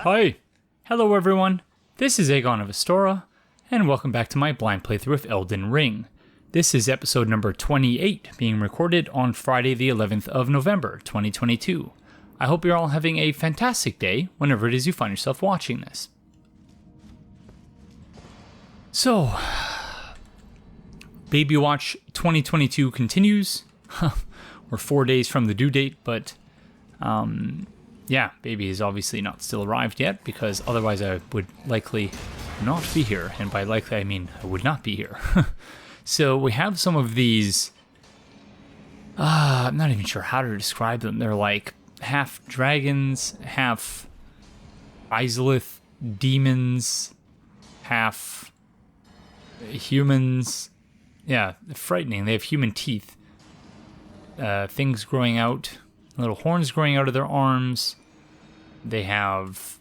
Hi! Hello everyone, this is Aegon of Astora, and welcome back to my blind playthrough of Elden Ring. This is episode number 28, being recorded on Friday the 11th of November, 2022. I hope you're all having a fantastic day whenever it is you find yourself watching this. So, Baby Watch 2022 continues. We're 4 days from the due date, but yeah, Baby is obviously not still arrived yet, because otherwise I would likely not be here. And by likely, I mean I would not be here. So we have some of these, I'm not even sure how to describe them. They're like half dragons, half Izalith demons, half humans. Yeah, frightening. They have human teeth. Things growing out, little horns growing out of their arms. They have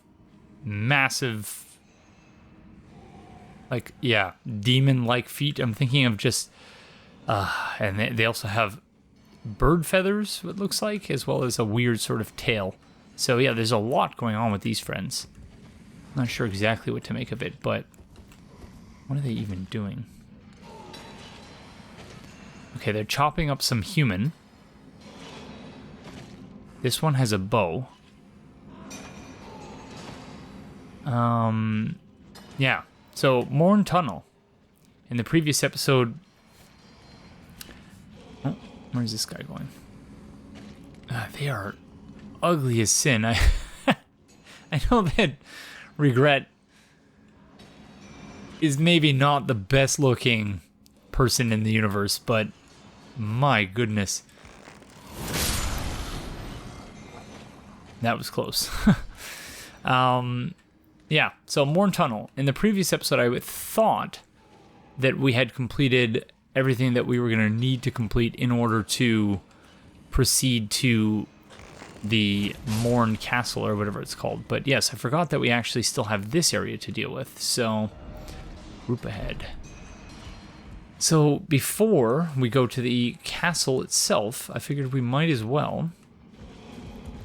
massive, like, yeah, demon-like feet. I'm thinking of just, and they also have bird feathers, it looks like, as well as a weird sort of tail. So yeah, there's a lot going on with these friends. I'm not sure exactly what to make of it, but what are they even doing? Okay, they're chopping up some human. This one has a bow. Yeah. So, Morne Tunnel. In the previous episode... Oh, where's this guy going? They are ugly as sin. I know that Regret is maybe not the best looking person in the universe, but my goodness. That was close. Yeah, so Morne Tunnel. In the previous episode, I thought that we had completed everything that we were going to need to complete in order to proceed to the Morne Castle, or whatever it's called. But yes, I forgot that we actually still have this area to deal with, so group ahead. So before we go to the castle itself, I figured we might as well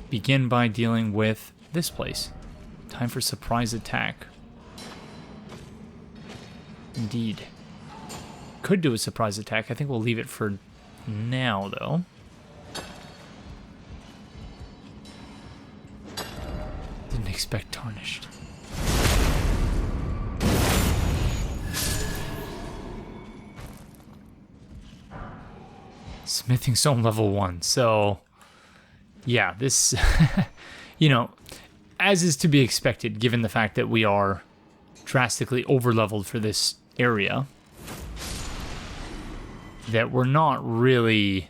begin by dealing with this place. Time for surprise attack. Indeed. Could do a surprise attack. I think we'll leave it for now, though. Didn't expect tarnished. Smithing Stone level 1. So, yeah, this, you know, as is to be expected, given the fact that we are drastically over-leveled for this area, that we're not really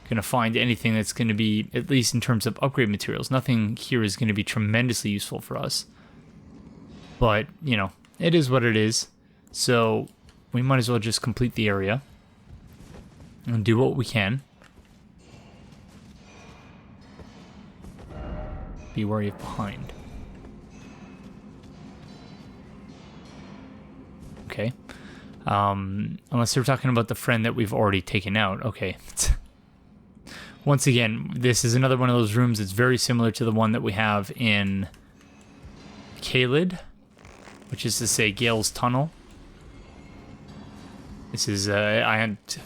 going to find anything that's going to be, at least in terms of upgrade materials, nothing here is going to be tremendously useful for us. But, you know, it is what it is. So we might as well just complete the area and do what we can. Be wary of behind. Okay. Unless they're talking about the friend that we've already taken out. Okay. Once again, this is another one of those rooms that's very similar to the one that we have in Caelid, which is to say Gale's Tunnel. This is, I had to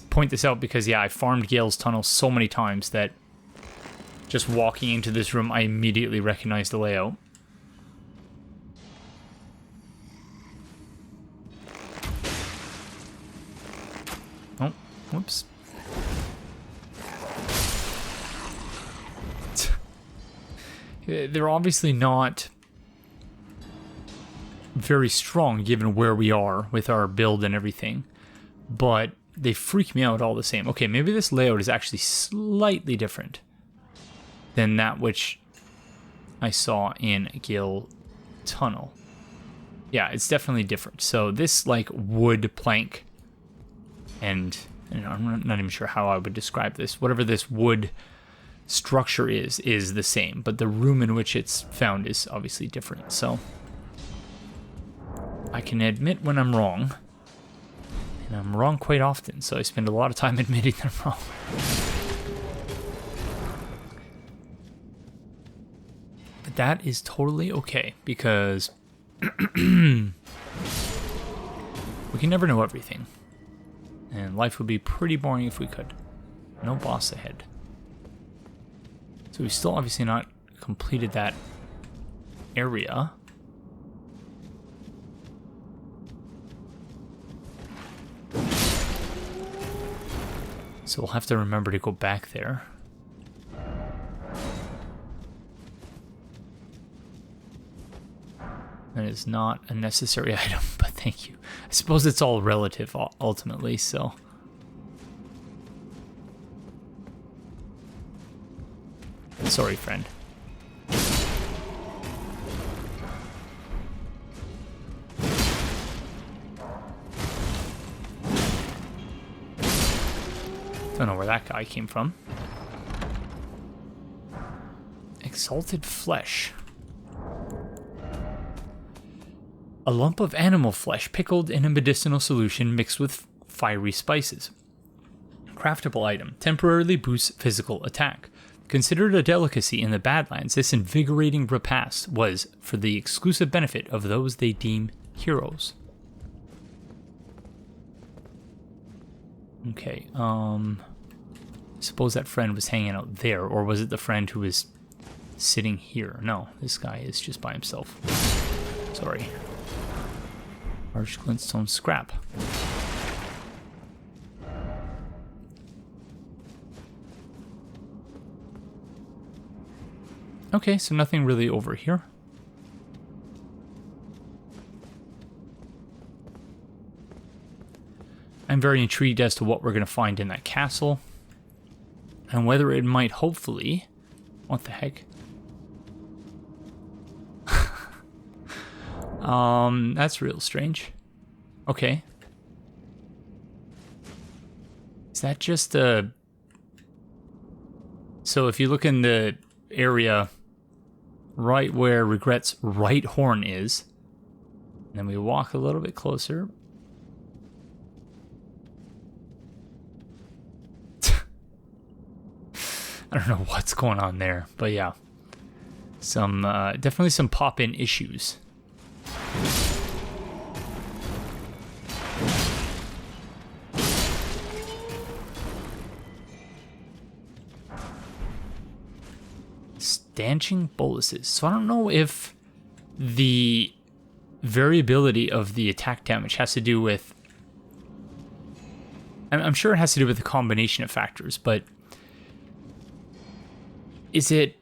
point this out because, yeah, I farmed Gale's Tunnel so many times that just walking into this room, I immediately recognized the layout. Oh, whoops. They're obviously not very strong given where we are with our build and everything, but they freak me out all the same. Okay, maybe this layout is actually slightly different than that which I saw in Gale Tunnel. Yeah, it's definitely different. So this, like, wood plank, and you know, I'm not even sure how I would describe this. Whatever this wood structure is the same, but the room in which it's found is obviously different. So I can admit when I'm wrong, and I'm wrong quite often, so I spend a lot of time admitting that I'm wrong. that is totally okay, because we can never know everything. And life would be pretty boring if we could. No boss ahead. So we've still obviously not completed that area. So we'll have to remember to go back there. That is not a necessary item, but thank you. I suppose it's all relative ultimately, so. Sorry, friend. Don't know where that guy came from. Exalted flesh. A lump of animal flesh pickled in a medicinal solution mixed with fiery spices. Craftable item. Temporarily boosts physical attack. Considered a delicacy in the Badlands, this invigorating repast was for the exclusive benefit of those they deem heroes. Okay, suppose that friend was hanging out there, or was it the friend who was sitting here? No, this guy is just by himself. Sorry. Large glintstone scrap. Okay, so nothing really over here. I'm very intrigued as to what we're going to find in that castle. And whether it might hopefully... What the heck? That's real strange. Okay. Is that just a... So if you look in the area right where Regret's right horn is, and then we walk a little bit closer... I don't know what's going on there, but yeah. Some, definitely some pop-in issues. Stanching boluses. So I don't know if the variability of the attack damage has to do with... I'm sure it has to do with a combination of factors, but... Is it...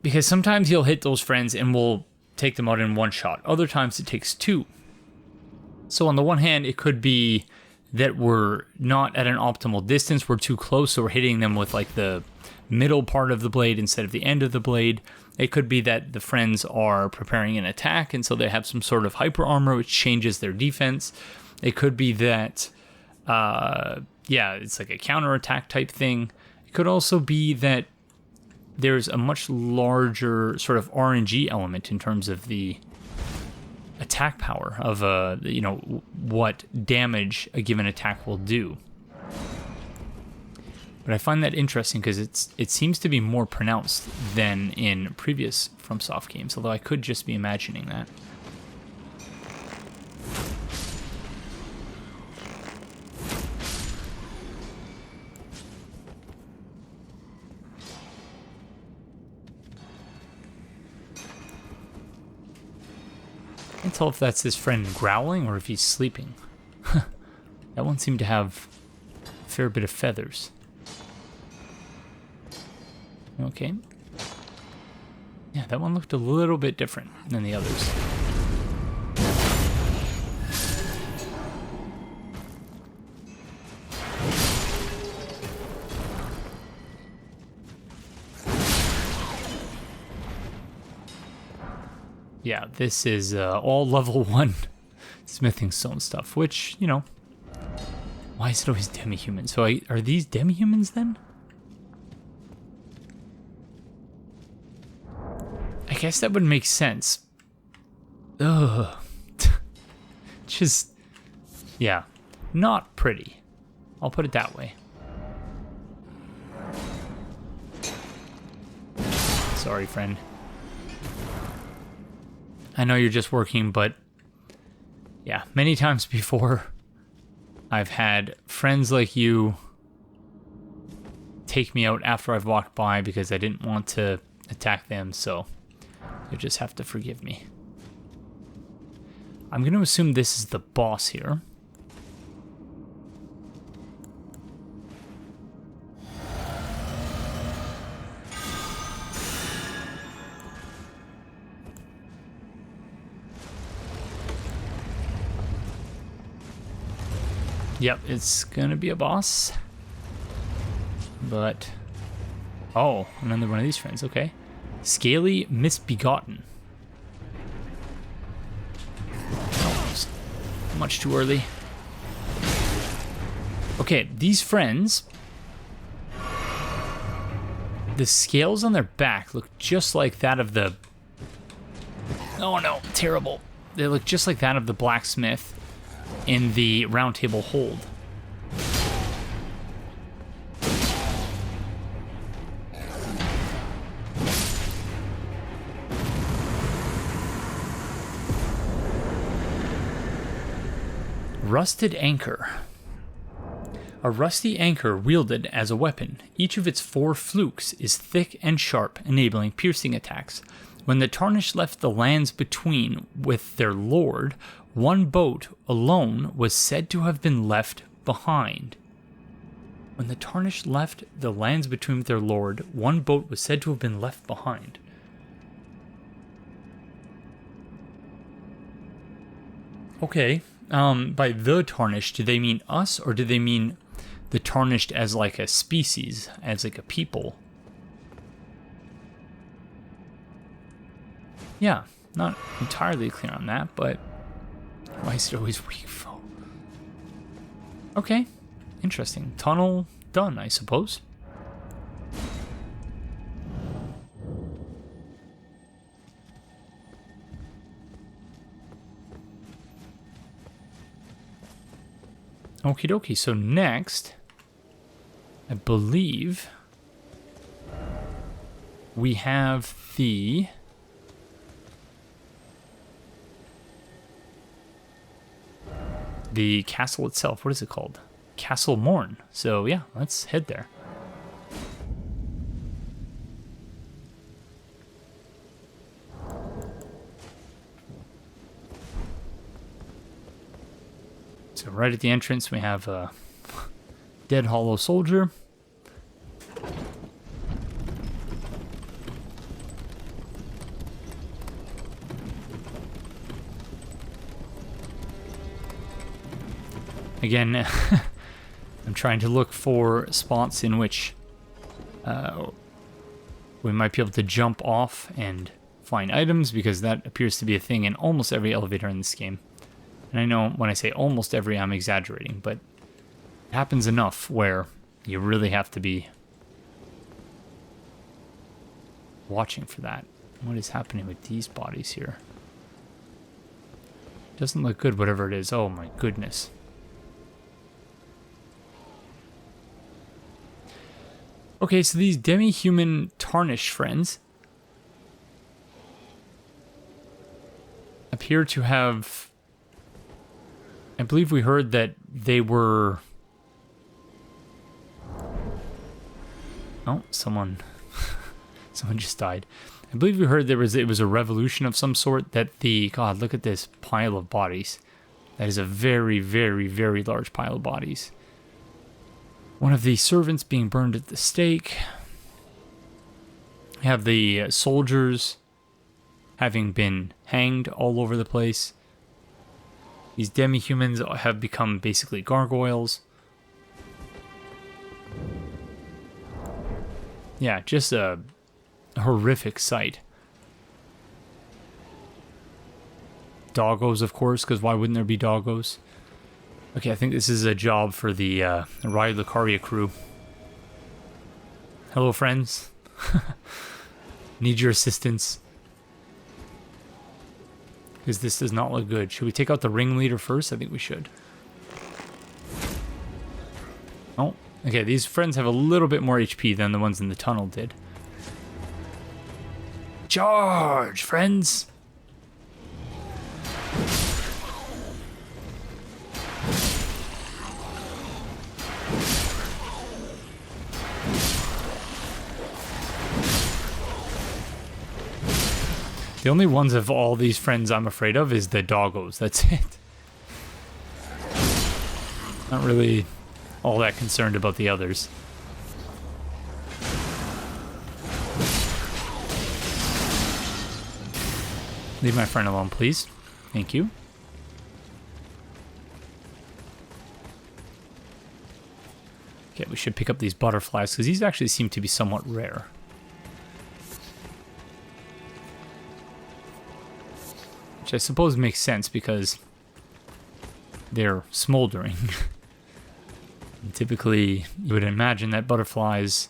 Because sometimes you'll hit those friends and we'll take them out in one shot. Other times it takes two. So on the one hand, it could be that we're not at an optimal distance. We're too close, so we're hitting them with like the middle part of the blade instead of the end of the blade. It could be that the friends are preparing an attack, and so they have some sort of hyper armor, which changes their defense. It could be that, it's like a counterattack type thing. It could also be that there's a much larger sort of RNG element in terms of the attack power of what damage a given attack will do. But I find that interesting because it seems to be more pronounced than in previous FromSoft games, although I could just be imagining that. I can't tell if that's his friend growling or if he's sleeping. That one seemed to have a fair bit of feathers. Okay. Yeah, that one looked a little bit different than the others. Yeah, this is all level 1 smithing stone stuff, which, you know, why is it always demi-human? So are these demi-humans then? I guess that would make sense. Ugh. Just, yeah, not pretty. I'll put it that way. Sorry, friend. I know you're just working, but yeah, many times before I've had friends like you take me out after I've walked by because I didn't want to attack them, so you just have to forgive me. I'm going to assume this is the boss here. Yep, it's gonna be a boss. But... oh, another one of these friends, okay. Scaly Misbegotten. Oh, it's much too early. Okay, these friends... the scales on their back look just like that of the... oh no, terrible. They look just like that of the blacksmith in the Roundtable Hold. Rusted Anchor. A rusty anchor wielded as a weapon. Each of its 4 flukes is thick and sharp, enabling piercing attacks. When the Tarnished left the lands between with their lord, one boat alone was said to have been left behind. When the Tarnished left the lands between with their lord, one boat was said to have been left behind. Okay, by the Tarnished, do they mean us, or do they mean the Tarnished as like a species, as like a people? Yeah, not entirely clear on that, but why is it always weak foe? Okay, interesting. Tunnel done, I suppose. Okie dokie, so next, I believe we have the castle itself. What is it called? Castle Morne. So yeah, let's head there. So right at the entrance we have a dead hollow soldier. Again, I'm trying to look for spots in which we might be able to jump off and find items, because that appears to be a thing in almost every elevator in this game. And I know when I say almost every, I'm exaggerating, but it happens enough where you really have to be watching for that. What is happening with these bodies here? Doesn't look good, whatever it is. Oh my goodness. Okay, so these demi-human Tarnished friends appear to have... I believe we heard that they were... oh, someone just died. I believe we heard it was a revolution of some sort, that the... God, look at this pile of bodies. That is a very, very, very large pile of bodies. One of the servants being burned at the stake. We have the soldiers having been hanged all over the place. These demi-humans have become basically gargoyles. Yeah, just a horrific sight. Doggos, of course, because why wouldn't there be doggos? Okay, I think this is a job for the Ride Lucaria crew. Hello, friends. Need your assistance. Because this does not look good. Should we take out the ringleader first? I think we should. Oh, okay, these friends have a little bit more HP than the ones in the tunnel did. Charge, friends! The only ones of all these friends I'm afraid of is the doggos. That's it. Not really all that concerned about the others. Leave my friend alone, please. Thank you. Okay, we should pick up these butterflies, because these actually seem to be somewhat rare. Which I suppose makes sense, because they're smoldering. And typically, you would imagine that butterflies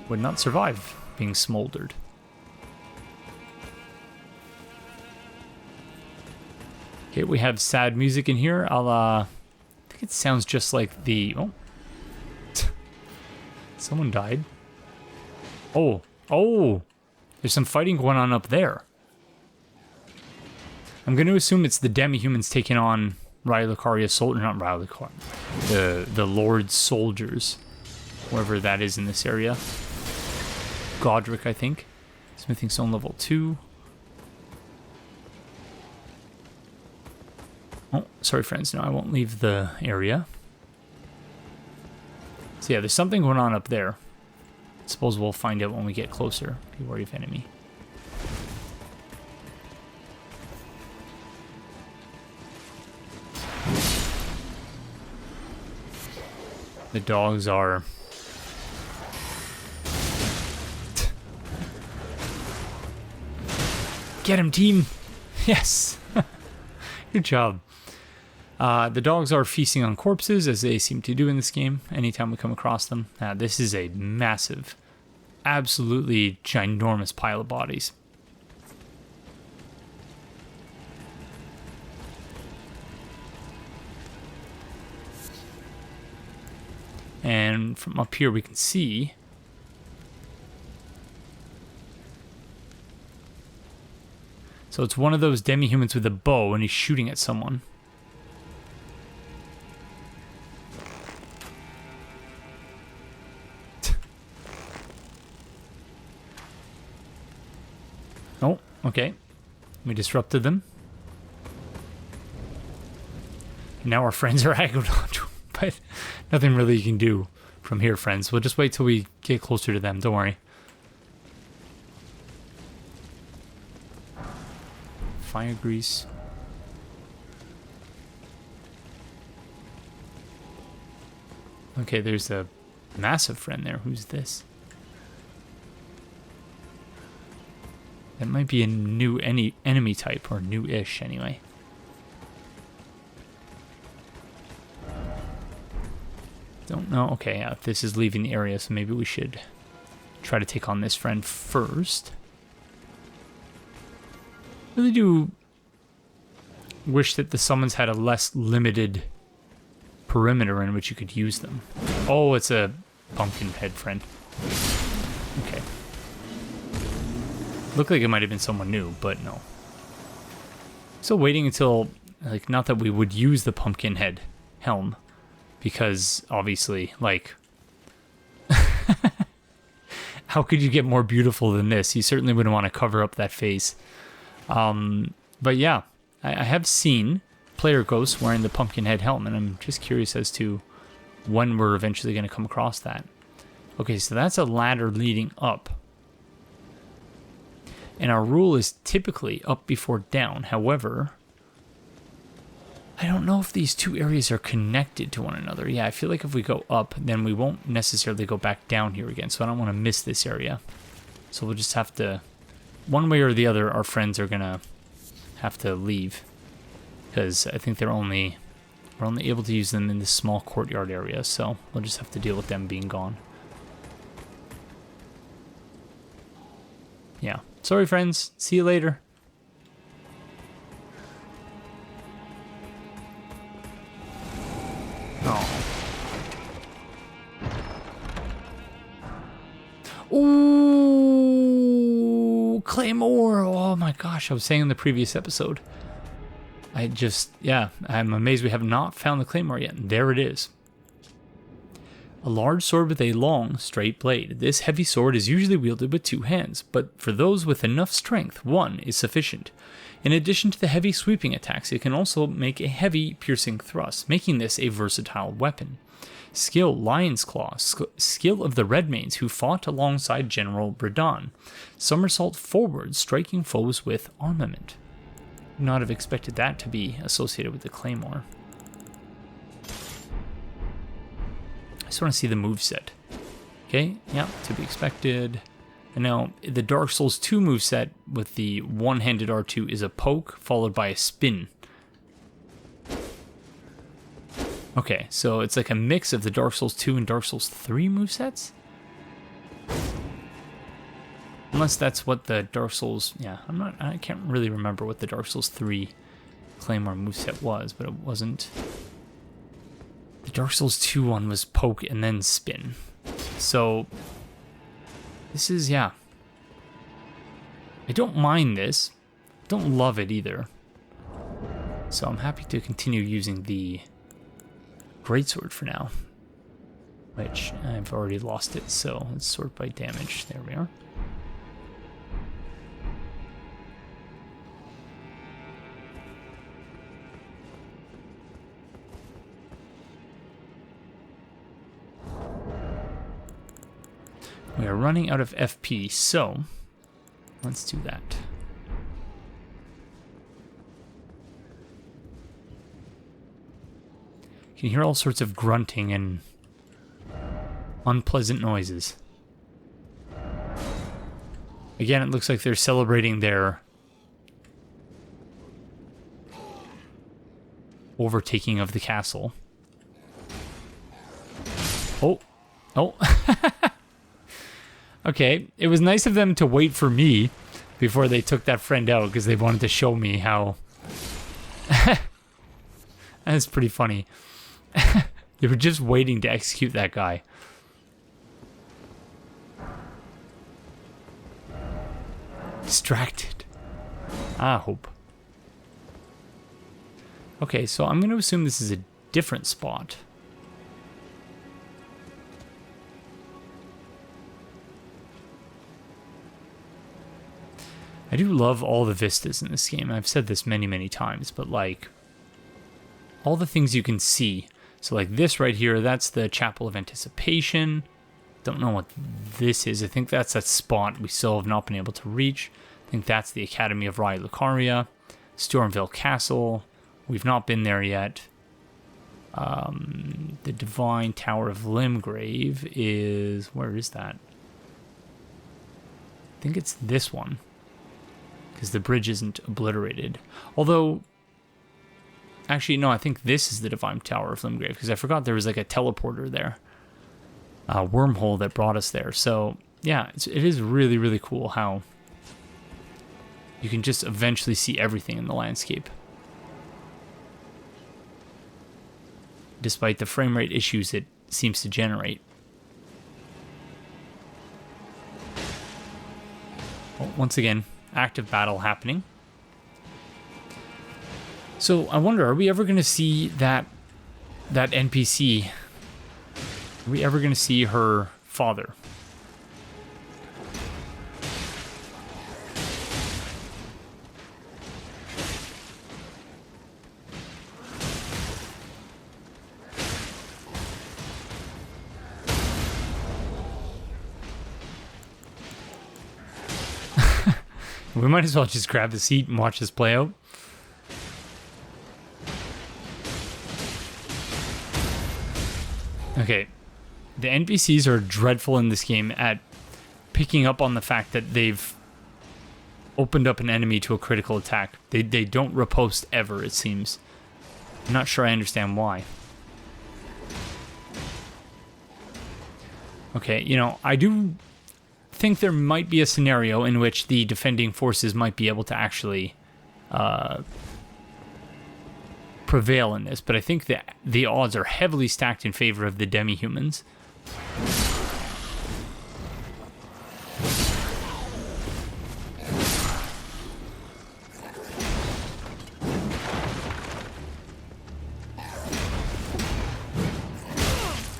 would not survive being smoldered. Okay, we have sad music in here. I think it sounds just like the... Oh. Someone died. Oh. Oh. There's some fighting going on up there. I'm going to assume it's the demi-humans taking on Rylacaria's soldier... Not Rylacaria. The Lord's soldiers. Whoever that is in this area. Godric, I think. Smithing stone level 2. Oh, sorry friends, no, I won't leave the area. So yeah, there's something going on up there. Suppose we'll find out when we get closer. Be wary of enemy. The dogs are... Get him, team! Yes! Good job. The dogs are feasting on corpses, as they seem to do in this game, anytime we come across them. This is a massive, absolutely ginormous pile of bodies. And from up here we can see... So it's one of those demi-humans with a bow, and he's shooting at someone. Oh, okay. We disrupted them. Now our friends are Aegon, but nothing really you can do from here, friends. We'll just wait till we get closer to them, don't worry. Fire grease. Okay, there's a massive friend there. Who's this? That might be a new enemy type, or new-ish anyway. Don't know. Okay, yeah, this is leaving the area, so maybe we should try to take on this friend first. Really do wish that the summons had a less limited perimeter in which you could use them. Oh, it's a pumpkin head friend. Okay. Looked like it might have been someone new, but no. Still waiting until, like, not that we would use the pumpkin head helm, because obviously, like, how could you get more beautiful than this? You certainly wouldn't want to cover up that face. But yeah, I have seen player ghosts wearing the pumpkin head helm, and I'm just curious as to when we're eventually going to come across that. Okay, so that's a ladder leading up. And our rule is typically up before down. However, I don't know if these two areas are connected to one another. Yeah, I feel like if we go up, then we won't necessarily go back down here again. So I don't want to miss this area. So we'll just have to, one way or the other, our friends are going to have to leave. Because I think we're only able to use them in this small courtyard area. So we'll just have to deal with them being gone. Yeah. Sorry, friends. See you later. Oh. Ooh, Claymore. Oh my gosh, I was saying in the previous episode. I'm amazed we have not found the Claymore yet. There it is. A large sword with a long, straight blade. This heavy sword is usually wielded with 2 hands, but for those with enough strength, 1 is sufficient. In addition to the heavy sweeping attacks, it can also make a heavy piercing thrust, making this a versatile weapon. Skill, Lion's Claw. Skill of the Redmanes who fought alongside General Bredan. Somersault forward, striking foes with armament. Would not have expected that to be associated with the Claymore. I just want to see the moveset. Okay, yeah, to be expected. And now, the Dark Souls 2 moveset with the one-handed R2 is a poke, followed by a spin. Okay, so it's like a mix of the Dark Souls 2 and Dark Souls 3 movesets? Unless that's what the Dark Souls... Yeah, I can't really remember what the Dark Souls 3 Claymore moveset was, but it wasn't... The Dark Souls 2 one was poke and then spin. So, this is, yeah. I don't mind this. Don't love it either. So I'm happy to continue using the Greatsword for now. Which, I've already lost it, so let's sort by damage. There we are. We are running out of FP, so let's do that. You can hear all sorts of grunting and unpleasant noises. Again, it looks like they're celebrating their overtaking of the castle. Oh. Oh. Okay, it was nice of them to wait for me before they took that friend out because they wanted to show me how... That's pretty funny. They were just waiting to execute that guy. Distracted. I hope. Okay, so I'm going to assume this is a different spot. I do love all the vistas in this game. I've said this many, many times, but like all the things you can see. So like this right here, that's the Chapel of Anticipation. Don't know what this is. I think that's that spot we still have not been able to reach. I think that's the Academy of Rye Lucaria. Stormville Castle. We've not been there yet. The Divine Tower of Limgrave is... Where is that? I think it's this one. Because the bridge isn't obliterated. Although... Actually, no, I think this is the Divine Tower of Limgrave. Because I forgot there was like a teleporter there. A wormhole that brought us there. So, yeah, it is really, really cool how... you can just eventually see everything in the landscape. Despite the frame rate issues it seems to generate. Well, once again, active battle happening. So I wonder, are we ever going to see that NPC? Are we ever going to see her father? We might as well just grab the seat and watch this play out. Okay, the NPCs are dreadful in this game at picking up on the fact that they've opened up an enemy to a critical attack. They don't riposte ever, it seems. I'm not sure I understand why. Okay, you know, I do think there might be a scenario in which the defending forces might be able to actually prevail in this, but I think that the odds are heavily stacked in favor of the demi-humans.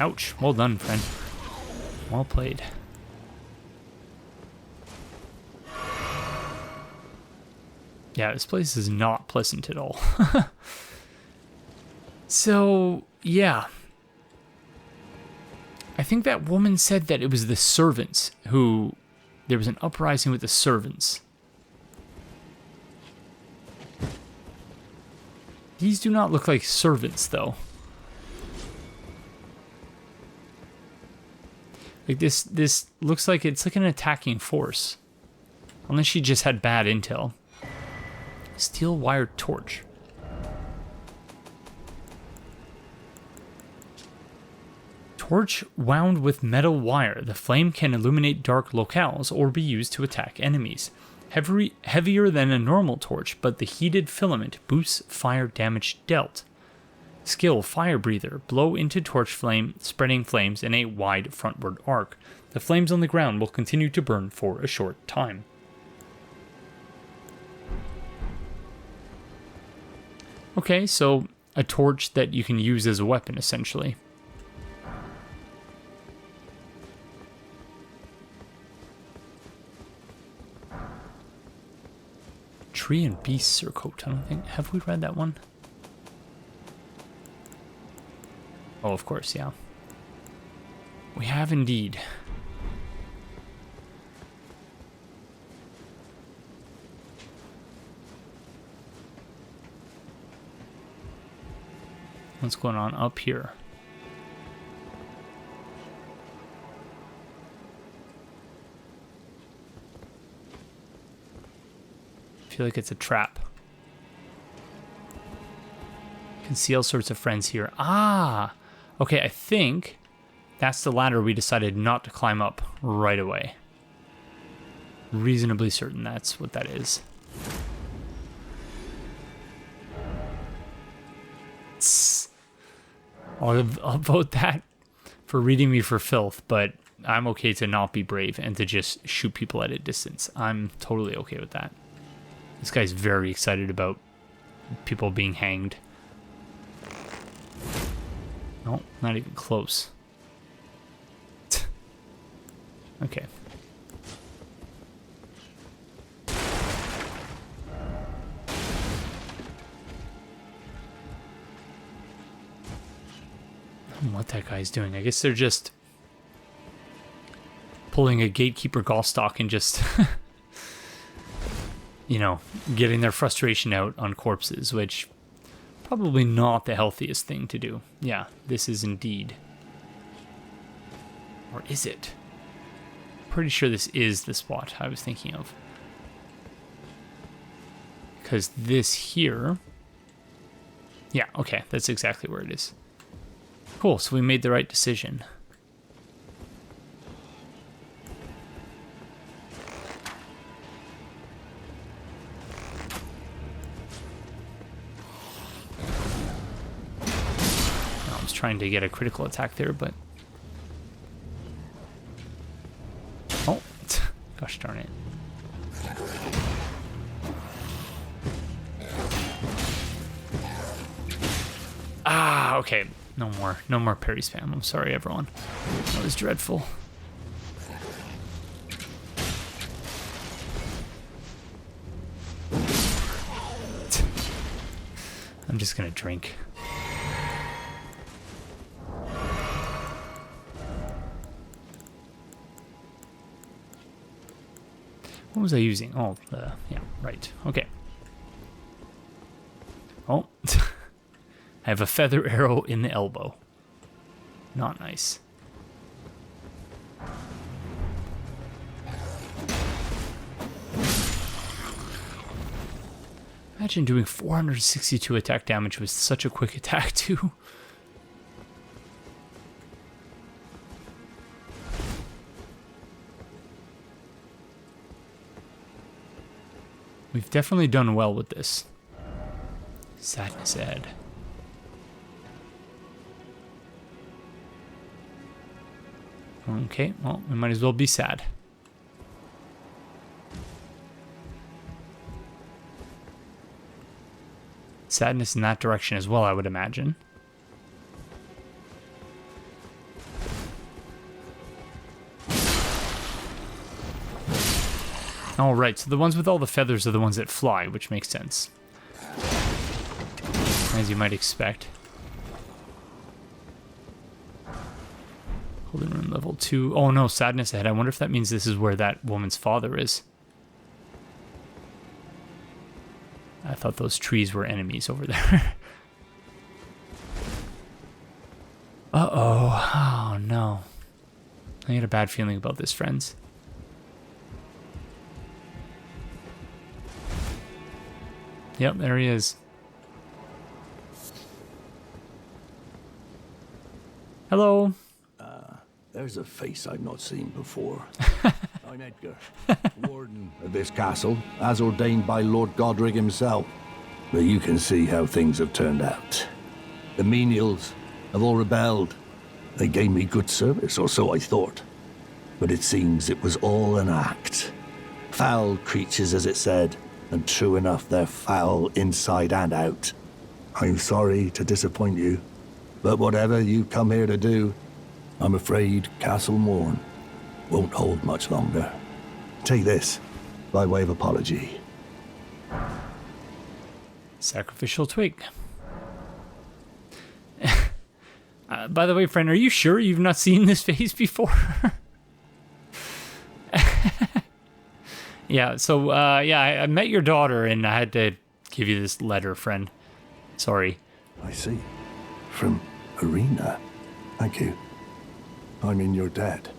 Ouch. Well done, friend. Well played. Yeah, this place is not pleasant at all. So, yeah. I think that woman said that it was the servants who... There was an uprising with the servants. These do not look like servants, though. Like, this looks like it's like an attacking force. Unless she just had bad intel. Steel wire torch. Torch wound with metal wire. The flame can illuminate dark locales or be used to attack enemies. Heavier than a normal torch, but the heated filament boosts fire damage dealt. Skill, fire breather. Blow into torch flame, spreading flames in a wide frontward arc. The flames on the ground will continue to burn for a short time. Okay, so a torch that you can use as a weapon, essentially. Tree and Beast Surcoat. I don't think... Have we read that one? Oh, of course, yeah. We have indeed. What's going on up here? I feel like it's a trap. Can see all sorts of friends here. Ah! Okay, I think that's the ladder we decided not to climb up right away. Reasonably certain that's what that is. I'll vote that for reading me for filth, but I'm okay to not be brave and to just shoot people at a distance. I'm totally okay with that. This guy's very excited about people being hanged. No, not even close. Okay. I don't know what that guy's doing. I guess they're just pulling a gatekeeper Gallstock and just, you know, getting their frustration out on corpses, which probably not the healthiest thing to do. Yeah, this is indeed. Or is it? Pretty sure this is the spot I was thinking of. Because this here... Yeah, okay, that's exactly where it is. Cool, so we made the right decision. I was trying to get a critical attack there, but... Oh, gosh darn it. Ah, okay. No more parry spam. I'm sorry, everyone. That was dreadful. I'm just gonna drink. What was I using? Oh, yeah, right. Okay. Oh. I have a feather arrow in the elbow. Not nice. Imagine doing 462 attack damage with such a quick attack, too. We've definitely done well with this. Sadness Ed. Okay, well, we might as well be sad. Sadness in that direction as well, I would imagine. Oh, right. So the ones with all the feathers are the ones that fly, which makes sense. As you might expect. Holding room level 2. Oh no, sadness ahead. I wonder if that means this is where that woman's father is. I thought those trees were enemies over there. Uh-oh. Oh no. I had a bad feeling about this, friends. Yep, there he is. Hello. There's a face I've not seen before. I'm Edgar, warden of this castle, as ordained by Lord Godric himself. But you can see how things have turned out. The menials have all rebelled. They gave me good service, or so I thought. But it seems it was all an act. Foul creatures, as it said, and true enough, they're foul inside and out. I'm sorry to disappoint you, but whatever you come here to do, I'm afraid Castle Morne won't hold much longer. Take this, by way of apology. Sacrificial twig. By the way, friend, are you sure you've not seen this face before? Yeah, so, I met your daughter and I had to give you this letter, friend. Sorry. I see. From Arena. Thank you. I mean, you're dead,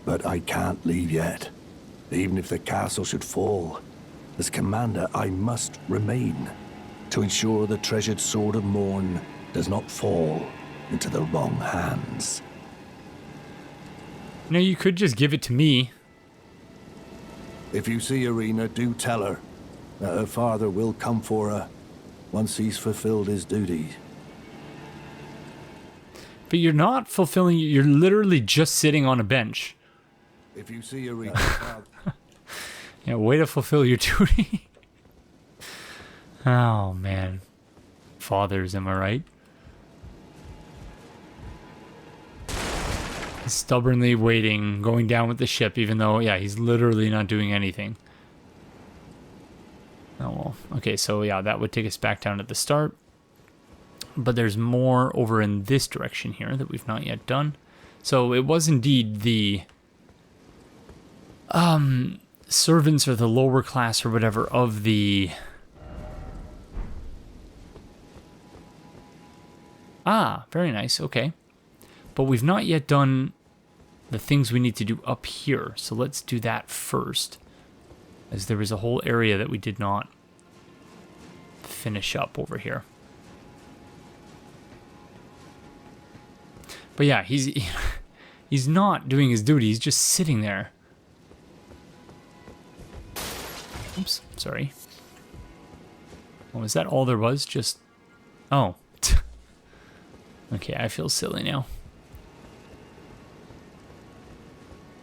but I can't leave yet. Even if the castle should fall, as commander, I must remain to ensure the treasured sword of Morne does not fall into the wrong hands. No, you could just give it to me. If you see Arena, do tell her that her father will come for her once he's fulfilled his duty. But you're not fulfilling, you're literally just sitting on a bench. If you see Arena, yeah, way to fulfill your duty. Oh, man. Fathers, am I right? Stubbornly waiting, going down with the ship, even though, yeah, he's literally not doing anything. Oh, well. Okay, so, yeah, that would take us back down at the start. But there's more over in this direction here that we've not yet done. So it was indeed the servants or the lower class or whatever of the... Ah, very nice, okay. But we've not yet done the things we need to do up here. So let's do that first. As there was a whole area that we did not finish up over here. But yeah, he's not doing his duty. He's just sitting there. Oops, sorry. Oh, is that all there was? Just... Oh. Okay, I feel silly now.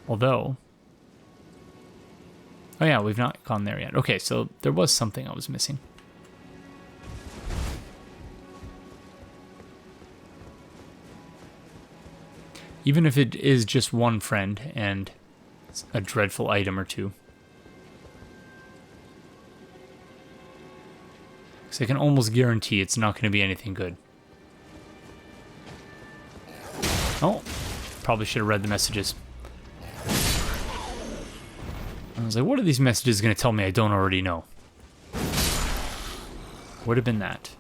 Although... Oh yeah, we've not gone there yet. Okay, so there was something I was missing. Even if it is just one friend and a dreadful item or two. Because I can almost guarantee it's not going to be anything good. Oh, probably should have read the messages. I was like, what are these messages going to tell me I don't already know? Would have been that.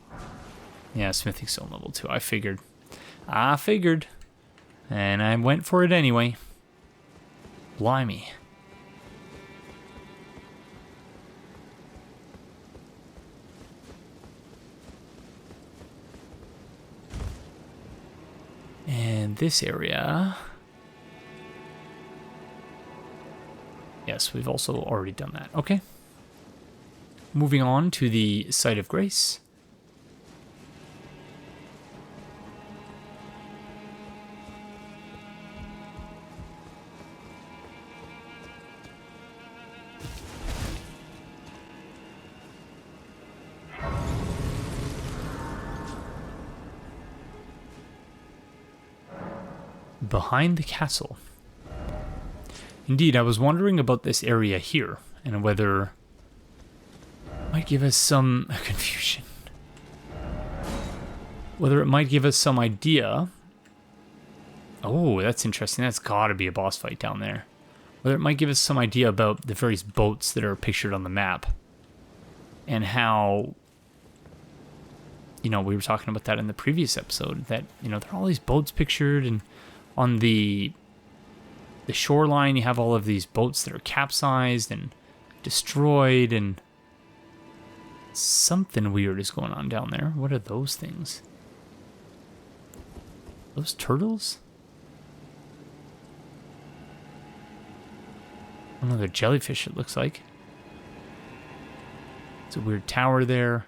Yeah, Smithing Stone level 2. I figured. And I went for it anyway. Blimey. And this area... Yes, we've also already done that. Okay. Moving on to the Site of Grace. Behind the castle. Indeed, I was wondering about this area here, and whether it might give us some confusion. Whether it might give us some idea. Oh, that's interesting. That's got to be a boss fight down there. Whether it might give us some idea about the various boats that are pictured on the map. And how, you know, we were talking about that in the previous episode. That, you know, there are all these boats pictured. And on the shoreline, you have all of these boats that are capsized and destroyed. And something weird is going on down there. What are those things? Those turtles? Another jellyfish, it looks like. It's a weird tower there.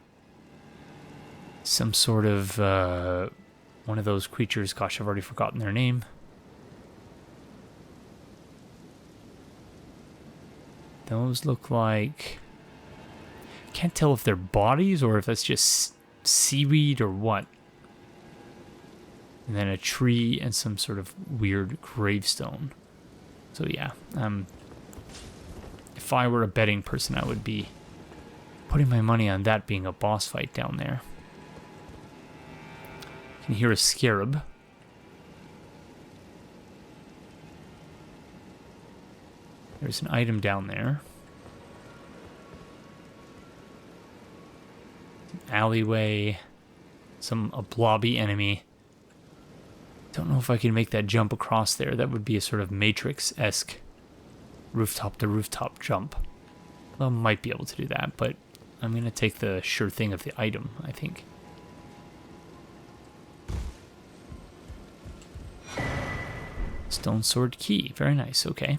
Some sort of one of those creatures. Gosh, I've already forgotten their name. Those look like... Can't tell if they're bodies or if that's just seaweed or what. And then a tree and some sort of weird gravestone. So yeah, if I were a betting person, I would be putting my money on that being a boss fight down there. You can hear a scarab. There's an item down there. An alleyway. A blobby enemy. Don't know if I can make that jump across there. That would be a sort of Matrix-esque rooftop to rooftop jump. Well, I might be able to do that, but I'm going to take the sure thing of the item, I think. Stone sword key. Very nice. Okay.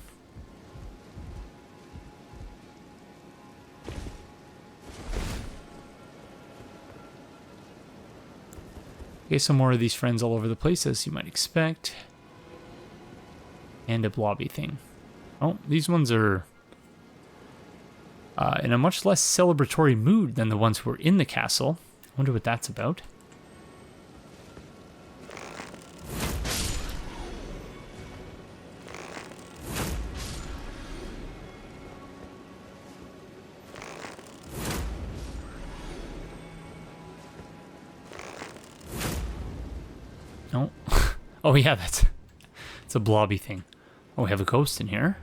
Okay, some more of these friends all over the place, as you might expect. And a blobby thing. Oh, these ones are in a much less celebratory mood than the ones who were in the castle. I wonder what that's about. Oh, oh yeah, it's a blobby thing. Oh, we have a ghost in here.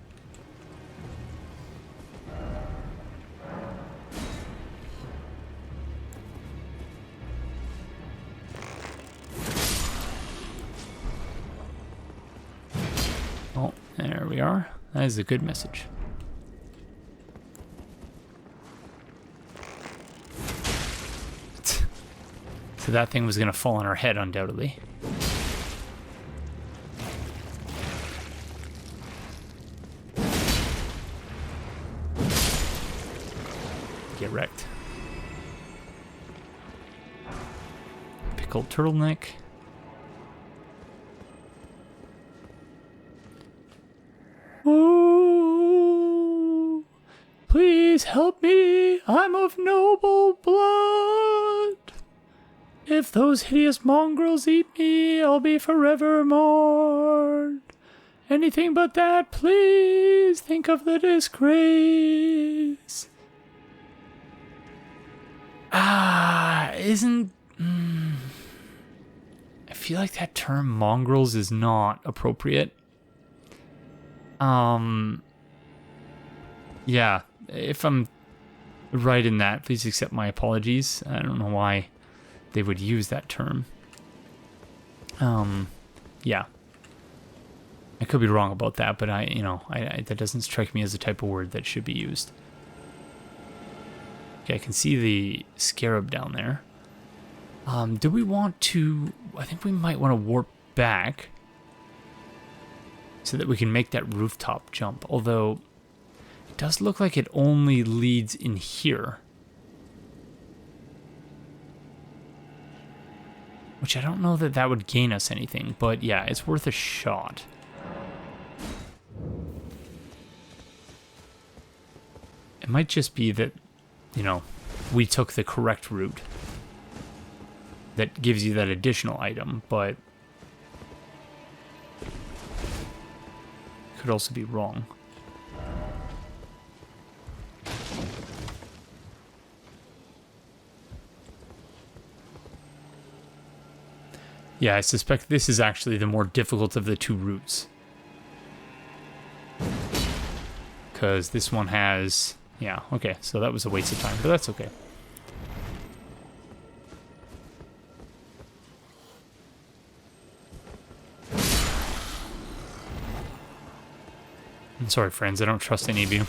Oh, there we are. That is a good message. So that thing was going to fall on our head, undoubtedly. Get wrecked. Pickled turtleneck. Oh, please help me. I'm of noble blood. If those hideous mongrels eat me, I'll be forever mourned. Anything but that, please. Think of the disgrace. Isn't... I feel like that term mongrels is not appropriate. Yeah, if I'm right in that, please accept my apologies. I don't know why they would use that term. Yeah. I could be wrong about that, but that doesn't strike me as the type of word that should be used. Okay, I can see the scarab down there. Do we want to... I think we might want to warp back so that we can make that rooftop jump. Although, it does look like it only leads in here. Which I don't know that that would gain us anything, but yeah, it's worth a shot. It might just be that, we took the correct route that gives you that additional item, but could also be wrong. Yeah, I suspect this is actually the more difficult of the two routes. Because this one has... Yeah, okay, so that was a waste of time, but that's okay. I'm sorry, friends, I don't trust any of you.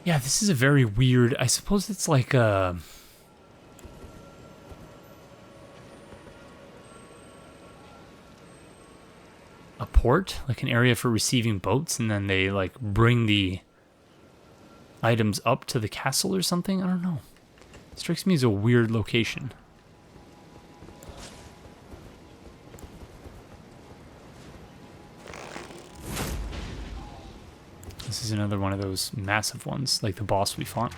Yeah, this is a very weird... I suppose it's like a port, like an area for receiving boats, and then they like bring the items up to the castle or something. I don't know. It strikes me as a weird location. This is another one of those massive ones, like the boss we fought.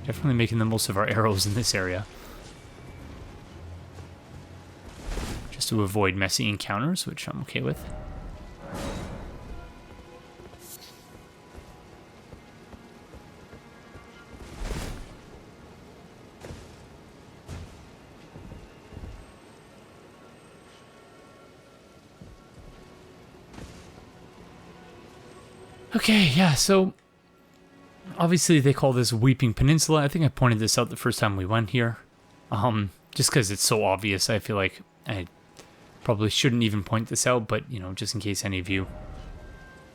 Definitely making the most of our arrows in this area. Just to avoid messy encounters, which I'm okay with. Okay, yeah, so obviously they call this Weeping Peninsula. I think I pointed this out the first time we went here. Just because it's so obvious, I feel like I probably shouldn't even point this out, but, you know, just in case any of you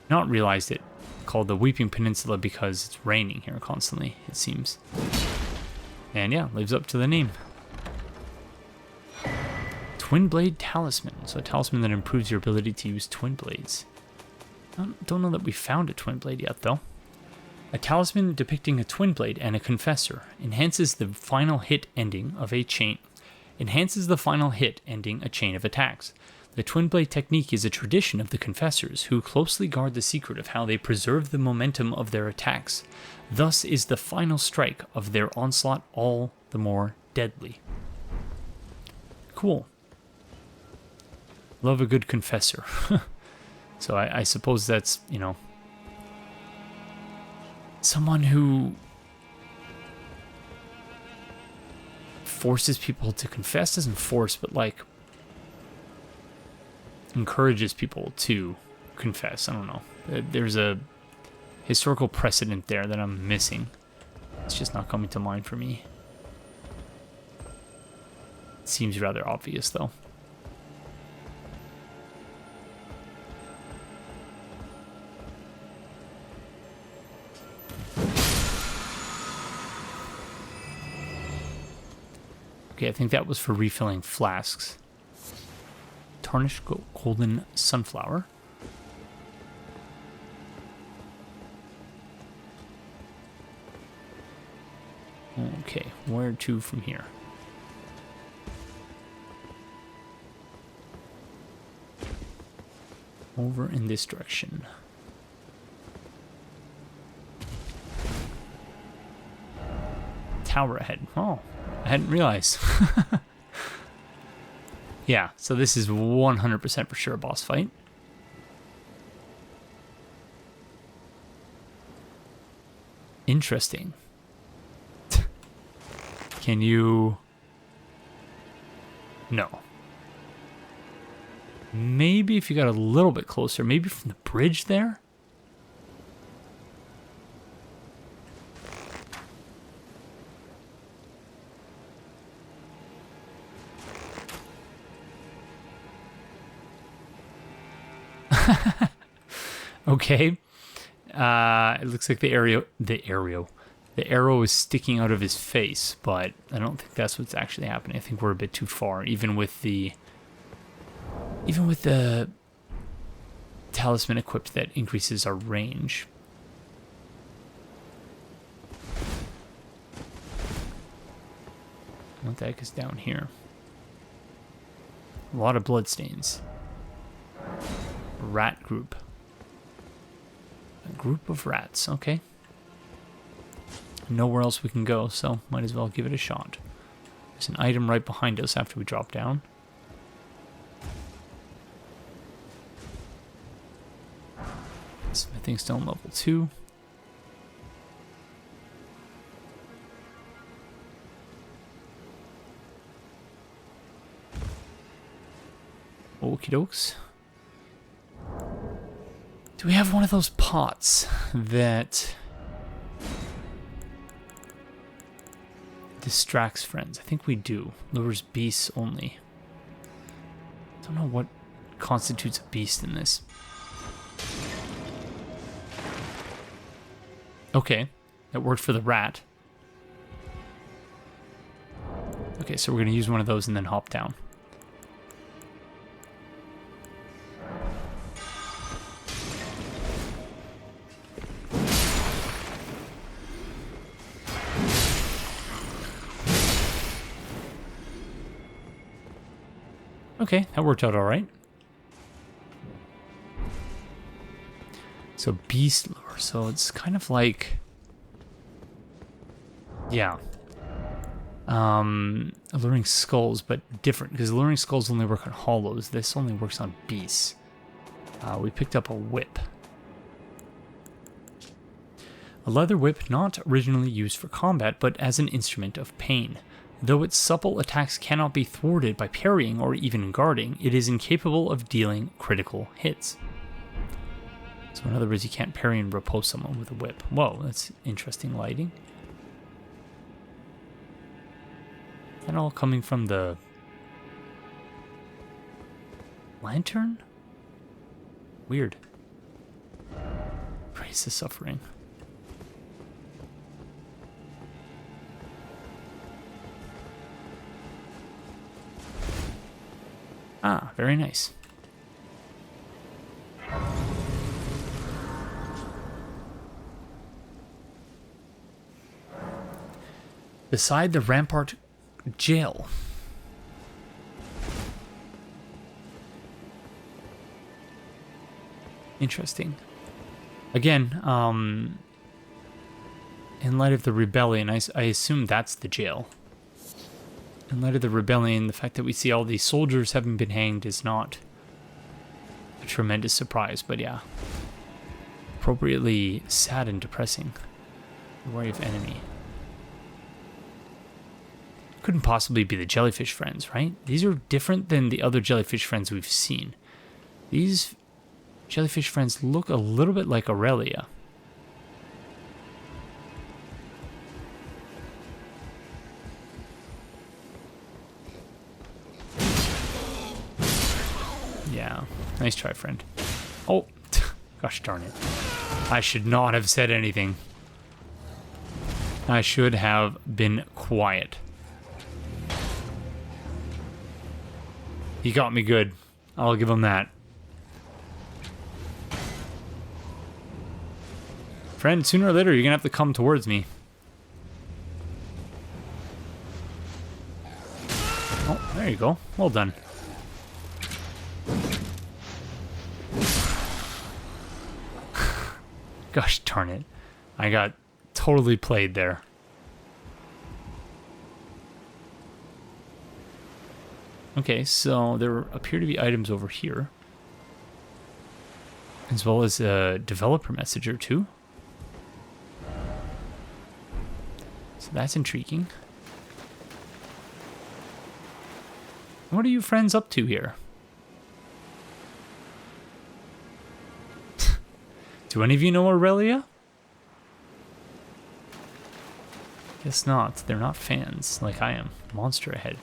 not realized it, called the Weeping Peninsula because it's raining here constantly, it seems. And yeah, lives up to the name. Twin Blade Talisman. So a talisman that improves your ability to use twin blades. I don't know that we found a twin blade yet, though. A talisman depicting a twin blade and a confessor enhances the final hit ending of a chain. Enhances the final hit ending a chain of attacks. The twin blade technique is a tradition of the confessors, who closely guard the secret of how they preserve the momentum of their attacks. Thus is the final strike of their onslaught all the more deadly. Cool. Love a good confessor. So I suppose that's, you know, someone who forces people to confess, doesn't force, but like encourages people to confess. I don't know. There's a historical precedent there that I'm missing. It's just not coming to mind for me. It seems rather obvious, though. Okay, I think that was for refilling flasks. Tarnished golden sunflower. Okay, where to from here? Over in this direction. Tower ahead. Oh, I hadn't realized. Yeah, so this is 100% for sure a boss fight. Interesting. Can you... No. Maybe if you got a little bit closer, maybe from the bridge there? Okay. It looks like the arrow is sticking out of his face, but I don't think that's what's actually happening. I think we're a bit too far, even with the talisman equipped that increases our range. What the heck is down here? A lot of bloodstains. Rat group. A group of rats, okay. nowhere else we can go, so might as well give it a shot. There's an item right behind us after we drop down. Smithing stone level 2. Okie dokes. Do we have one of those pots that distracts friends? I think we do. Lures beasts only. I don't know what constitutes a beast in this. Okay, that worked for the rat. Okay, so we're going to use one of those and then hop down. Okay, that worked out all right. So beast lure, so it's kind of like, yeah, alluring skulls, but different, because alluring skulls only work on hollows. This only works on beasts. We picked up a whip. A leather whip not originally used for combat, but as an instrument of pain. Though its supple attacks cannot be thwarted by parrying or even guarding, it is incapable of dealing critical hits. So in other words, you can't parry and repulse someone with a whip. Whoa, that's interesting lighting. Is that all coming from the lantern? Weird. Praise the suffering. Ah, very nice. Beside the Rampart jail. Interesting. Again, in light of the rebellion, I assume that's the jail. In light of the rebellion, the fact that we see all these soldiers having been hanged is not a tremendous surprise, but yeah. Appropriately sad and depressing. Worry of enemy. Couldn't possibly be the jellyfish friends, right? These are different than the other jellyfish friends we've seen. These jellyfish friends look a little bit like Aurelia. Yeah, nice try, friend. Oh, gosh darn it. I should not have said anything. I should have been quiet. He got me good. I'll give him that. Friend, sooner or later, you're gonna have to come towards me. Oh, there you go. Well done. Gosh darn it. I got totally played there. Okay, so there appear to be items over here. As well as a developer message or two. So that's intriguing. What are you friends up to here? Do any of you know Aurelia? Guess not. They're not fans like I am. Monster ahead.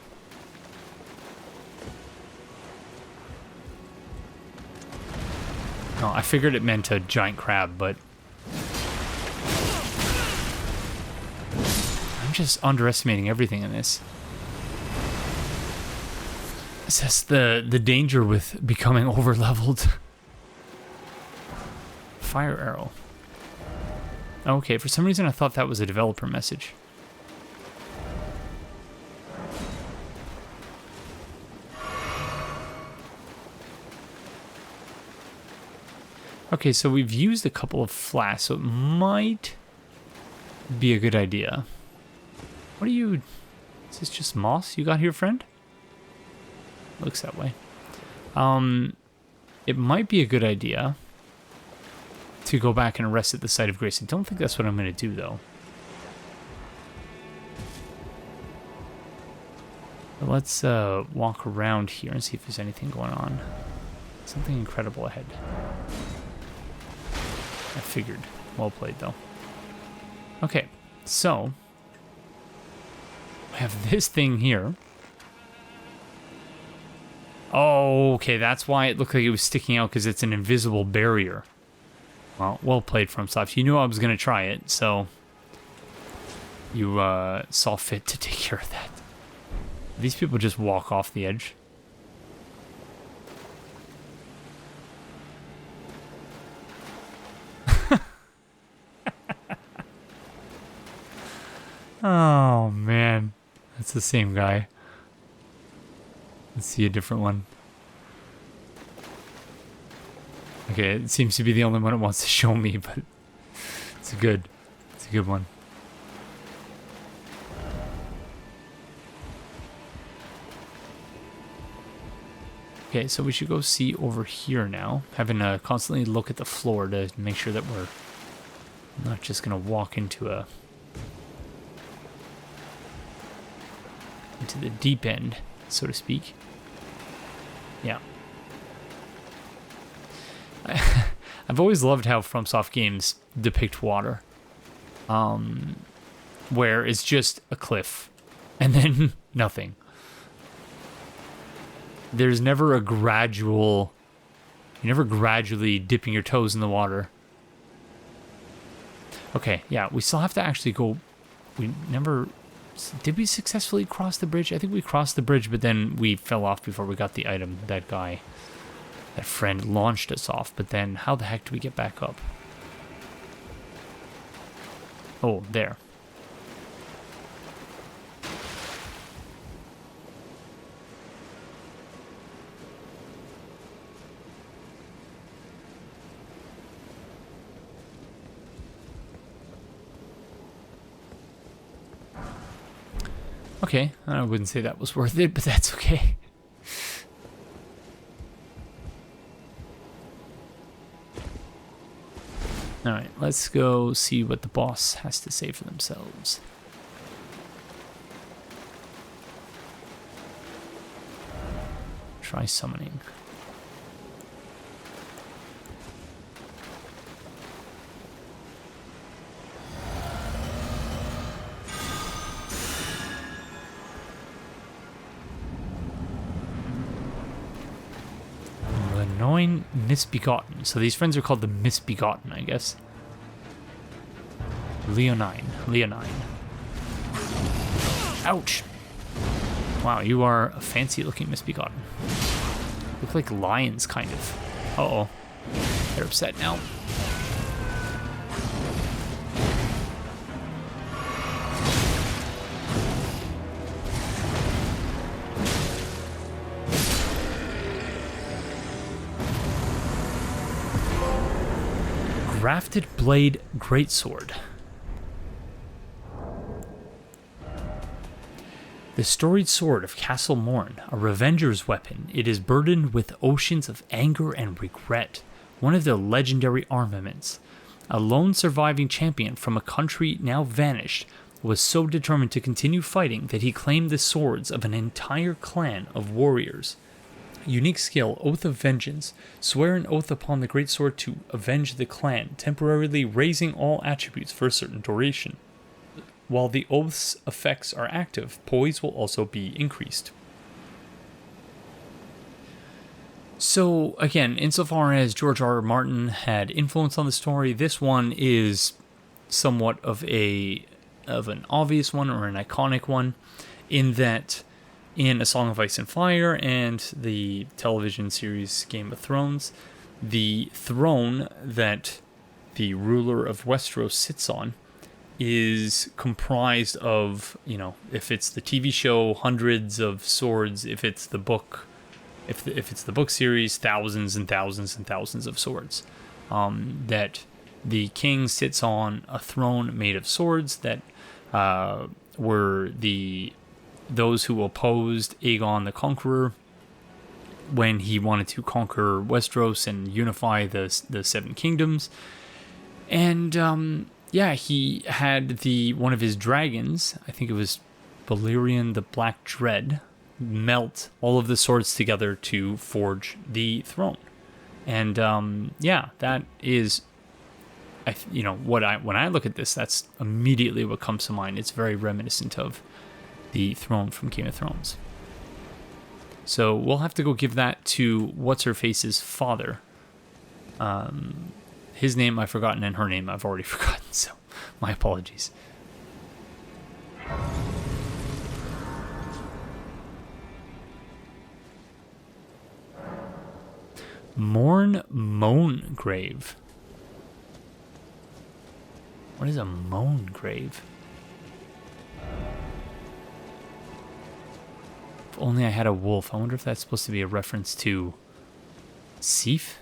Oh, I figured it meant a giant crab, but I'm just underestimating everything in this. It's just the danger with becoming over-leveled. Fire arrow. Okay, for some reason I thought that was a developer message. Okay, so we've used a couple of flasks, so it might be a good idea. What are you... Is this just moss you got here, friend? Looks that way. It might be a good idea to go back and rest at the site of grace. I don't think that's what I'm going to do, though. But let's walk around here and see if there's anything going on. Something incredible ahead. I figured. Well played, though. Okay, so we have this thing here. Oh, okay, that's why it looked like it was sticking out, because it's an invisible barrier. Well played, FromSoft. You knew I was going to try it, so you saw fit to take care of that. These people just walk off the edge. Oh, man. That's the same guy. Let's see a different one. Okay, it seems to be the only one it wants to show me, but it's a good one. Okay, so we should go see over here now. Having to constantly look at the floor to make sure that we're not just going to walk into the deep end, so to speak. Yeah. I've always loved how FromSoft games depict water. Where it's just a cliff and then nothing. There's never a gradual... You're never gradually dipping your toes in the water. Okay, yeah, we still have to actually go... We never... Did we successfully cross the bridge? I think we crossed the bridge, but then we fell off before we got the item. That guy, that friend, launched us off. But then how the heck do we get back up? Oh, there. Okay, I wouldn't say that was worth it, but that's okay. Alright, let's go see what the boss has to say for themselves. Try summoning. Leonine Misbegotten. So these friends are called the Misbegotten, I guess. Leonine. Ouch! Wow, you are a fancy-looking Misbegotten. Look like lions, kind of. Uh-oh. They're upset now. Grafted Blade Greatsword. The storied sword of Castle Morne, a revenger's weapon, it is burdened with oceans of anger and regret, one of their legendary armaments. A lone surviving champion from a country now vanished was so determined to continue fighting that he claimed the swords of an entire clan of warriors. Unique skill, Oath of Vengeance. Swear an oath upon the greatsword to avenge the clan, temporarily raising all attributes for a certain duration. While the oath's effects are active, poise will also be increased. So, again, insofar as George R. R. Martin had influence on the story, this one is somewhat of an obvious one or an iconic one, in that in A Song of Ice and Fire and the television series Game of Thrones, the throne that the ruler of Westeros sits on is comprised of, if it's the TV show, hundreds of swords. If it's the book, if it's the book series, thousands and thousands and thousands of swords that the king sits on a throne made of swords that were those who opposed Aegon the Conqueror when he wanted to conquer Westeros and unify the Seven Kingdoms. And he had one of his dragons, I think it was Balerion the Black Dread, melt all of the swords together to forge the throne. And that is, when I look at this, that's immediately what comes to mind. It's very reminiscent of the throne from Game of Thrones. So we'll have to go give that to What's-Her-Face's father. His name I've forgotten, and her name I've already forgotten, so my apologies. Morne Moan Grave. What is a moan grave? If only I had a wolf. I wonder if that's supposed to be a reference to Sif?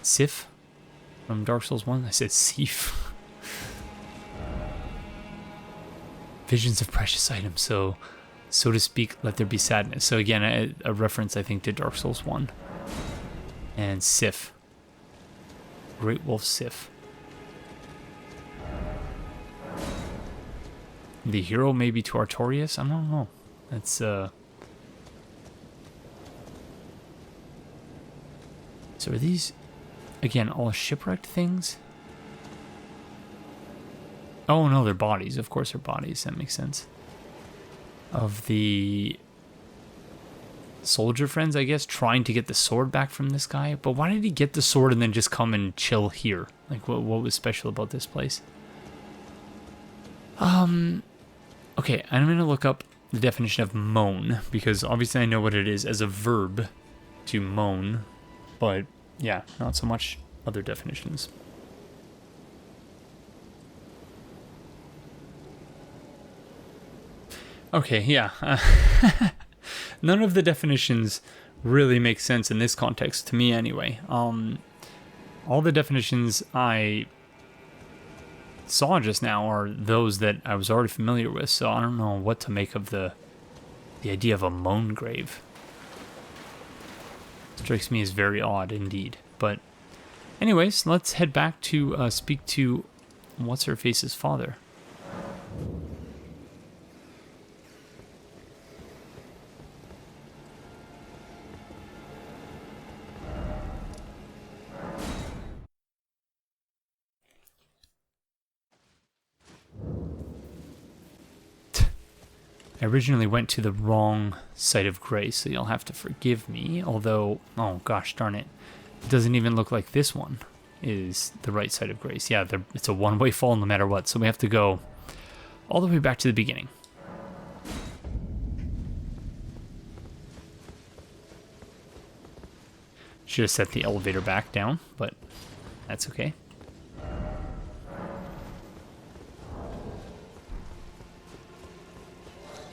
Sif? From Dark Souls 1? I said Sif. Visions of precious items. So to speak, let there be sadness. So again, a reference, I think, to Dark Souls 1. And Sif. Great Wolf Sif. The hero maybe to Artorias? I don't know. That's, So are these, again, all shipwrecked things? Oh, no, they're bodies. Of course they're bodies. That makes sense. Of the soldier friends, I guess, trying to get the sword back from this guy. But why did he get the sword and then just come and chill here? Like, what was special about this place? Okay, I'm going to look up the definition of moan, because obviously I know what it is as a verb, to moan, but yeah, not so much other definitions. Okay, yeah. None of the definitions really make sense in this context, to me anyway. All the definitions I saw just now are those that I was already familiar with, so I don't know what to make of the idea of a moan grave. Strikes me as very odd indeed. But anyways, let's head back to speak to What's-Her-Face's father. I originally went to the wrong site of grace, so you'll have to forgive me. Although, oh gosh darn it, it doesn't even look like this one is the right side of grace. Yeah, it's a one-way fall no matter what, so we have to go all the way back to the beginning. Should have set the elevator back down, but that's okay.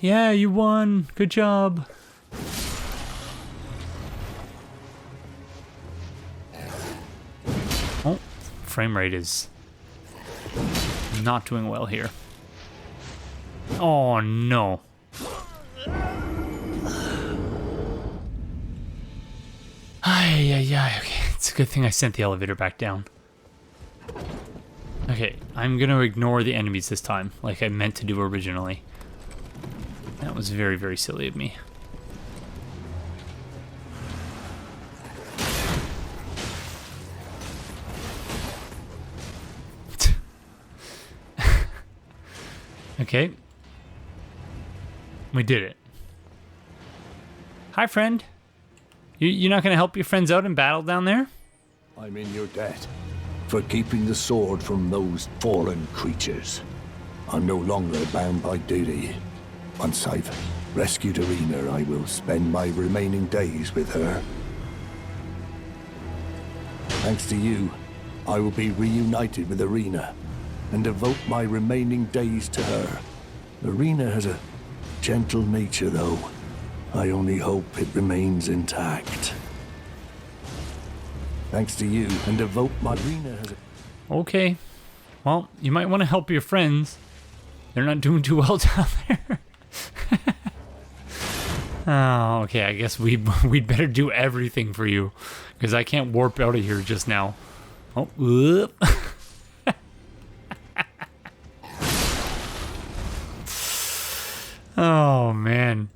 Yeah, you won. Good job. Oh, frame rate is not doing well here. Oh, no. Okay, it's a good thing I sent the elevator back down. Okay, I'm gonna ignore the enemies this time, like I meant to do originally. That was very, very silly of me. Okay. We did it. Hi, friend. You're not going to help your friends out in battle down there? I'm in your debt for keeping the sword from those fallen creatures. I'm no longer bound by duty. Once I've rescued Irina, I will spend my remaining days with her. Thanks to you, I will be reunited with Irina and devote my remaining days to her. Irina has a gentle nature, though. I only hope it remains intact. Thanks to you and devote Madrina has... Okay. Well, you might want to help your friends. They're not doing too well down there. Oh, okay. I guess we'd better do everything for you, because I can't warp out of here just now. Oh, whoop. Oh, man.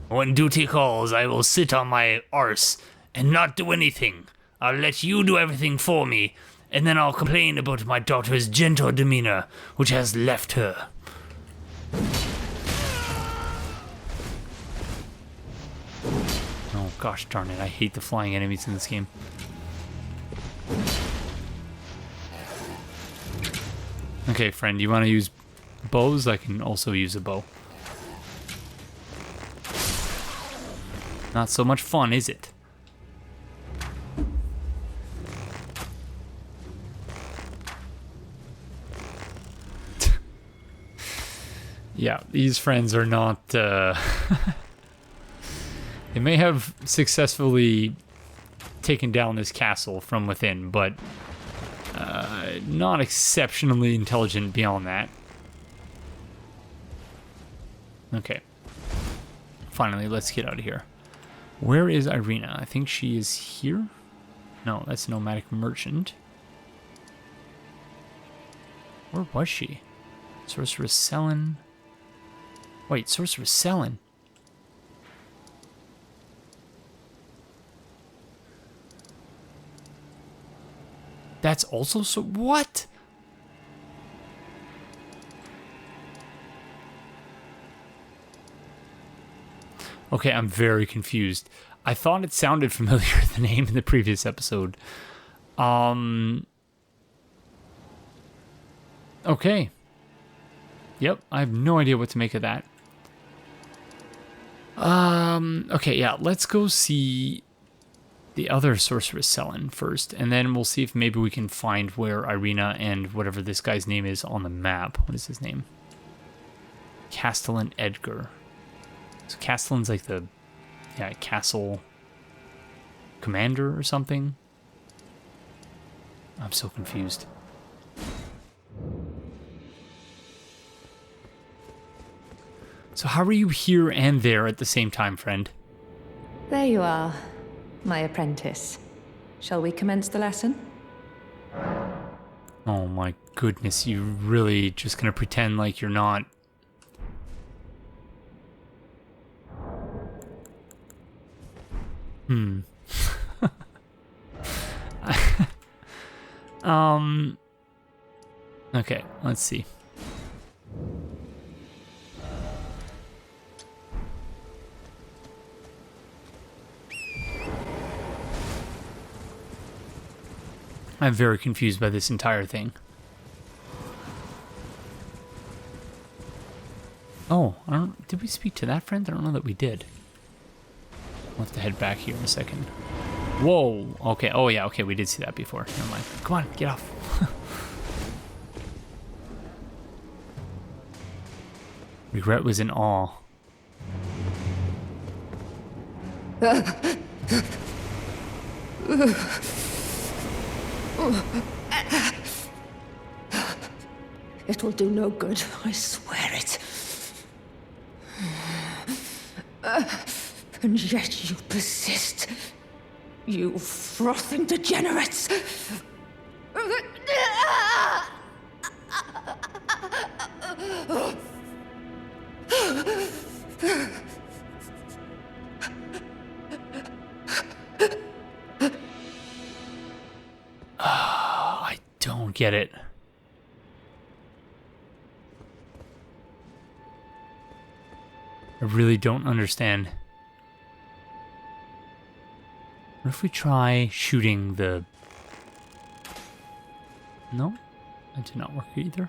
When duty calls, I will sit on my arse and not do anything. I'll let you do everything for me, and then I'll complain about my daughter's gentle demeanor, which has left her. Oh, gosh darn it. I hate the flying enemies in this game. Okay, friend, you want to use bows? I can also use a bow. Not so much fun, is it? Yeah, these friends are not... They may have successfully taken down this castle from within, but not exceptionally intelligent beyond that. Okay. Finally, let's get out of here. Where is Irina? I think she is here? No, that's a nomadic merchant. Where was she? Sorceress Selin. Wait, Sorceress Selin. That's also so... What? Okay, I'm very confused. I thought it sounded familiar, the name in the previous episode. Okay. Yep, I have no idea what to make of that. Okay, yeah, let's go see the other Sorceress Selin first, and then we'll see if maybe we can find where Irina and whatever this guy's name is on the map. What is his name? Castellan Edgar. So Castellan's like the, yeah, castle commander or something. I'm so confused. So how are you here and there at the same time, friend? There you are, my apprentice. Shall we commence the lesson? Oh my goodness, you really just gonna pretend like you're not... Okay, let's see. I'm very confused by this entire thing. Oh, did we speak to that friend? I don't know that we did. We'll have to head back here in a second. Whoa, okay, oh yeah, okay, we did see that before. Never mind. Come on, get off. Regret was in awe. It will do no good, I swear it. And yet you persist. You frothing degenerates. I don't get it. I really don't understand. What if we try shooting the... No? That did not work either.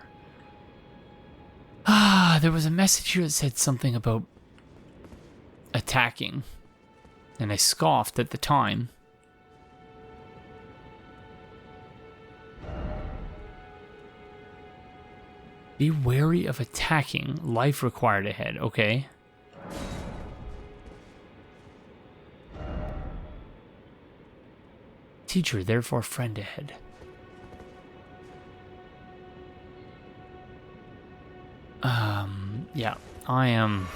Ah, there was a message here that said something about attacking. And I scoffed at the time. Be wary of attacking. Life required ahead. Okay. Teacher, therefore friend ahead. Yeah, I am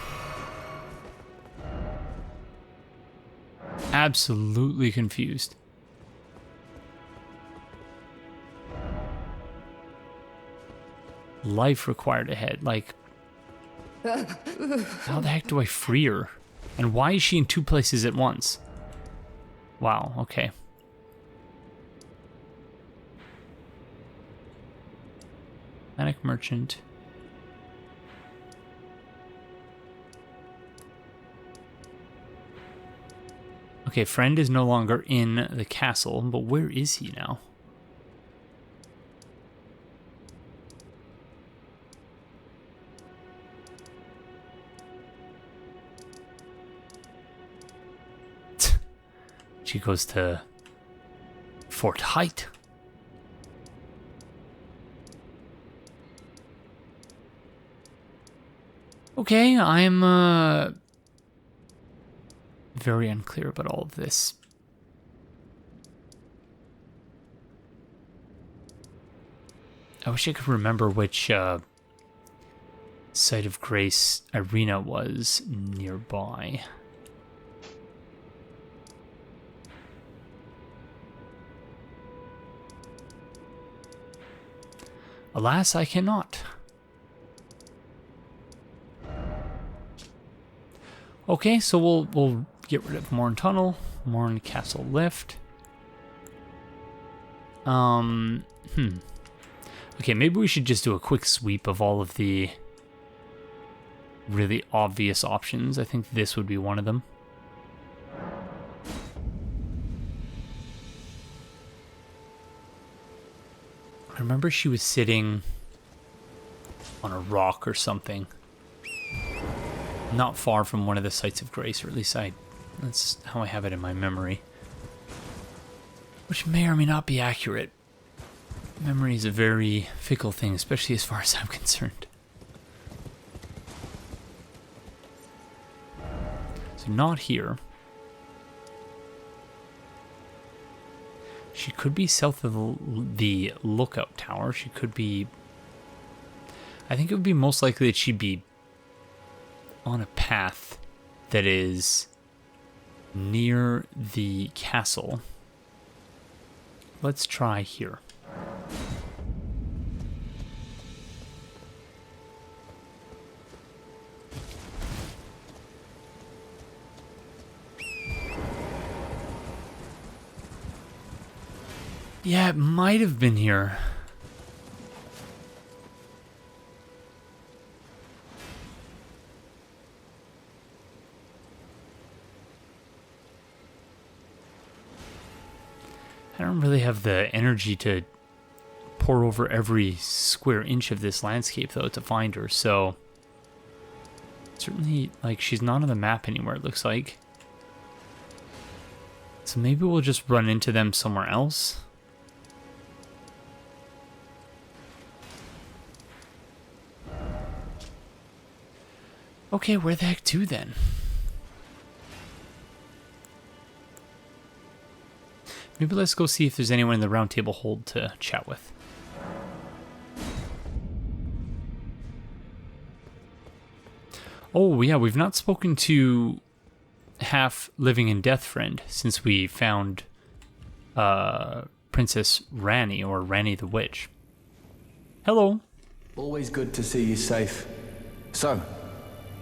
absolutely confused. Life required ahead, like, how the heck do I free her? And why is she in 2 places at once? Wow, okay. Manic Merchant. Okay, friend is no longer in the castle, but where is he now? She goes to Fort Height. Okay, I'm very unclear about all of this. I wish I could remember which Site of Grace arena was nearby. Alas, I cannot. Okay, so we'll get rid of Morne Tunnel, Morne Castle Lift. Okay, maybe we should just do a quick sweep of all of the really obvious options. I think this would be one of them. I remember she was sitting on a rock or something, not far from one of the sites of grace, or at least that's how I have it in my memory, which may or may not be accurate. Memory is a very fickle thing, especially as far as I'm concerned. So not here. She could be south of the lookout tower. She could be... I think it would be most likely that she'd be on a path that is near the castle. Let's try here. Yeah, it might have been here. I don't really have the energy to pour over every square inch of this landscape, though, to find her, so... Certainly, like, she's not on the map anywhere, it looks like. So maybe we'll just run into them somewhere else? Okay, where the heck to then? Maybe let's go see if there's anyone in the Roundtable Hold to chat with. Oh, yeah, we've not spoken to half living in death friend since we found Princess Ranni, or Ranni the Witch. Hello. Always good to see you safe. So,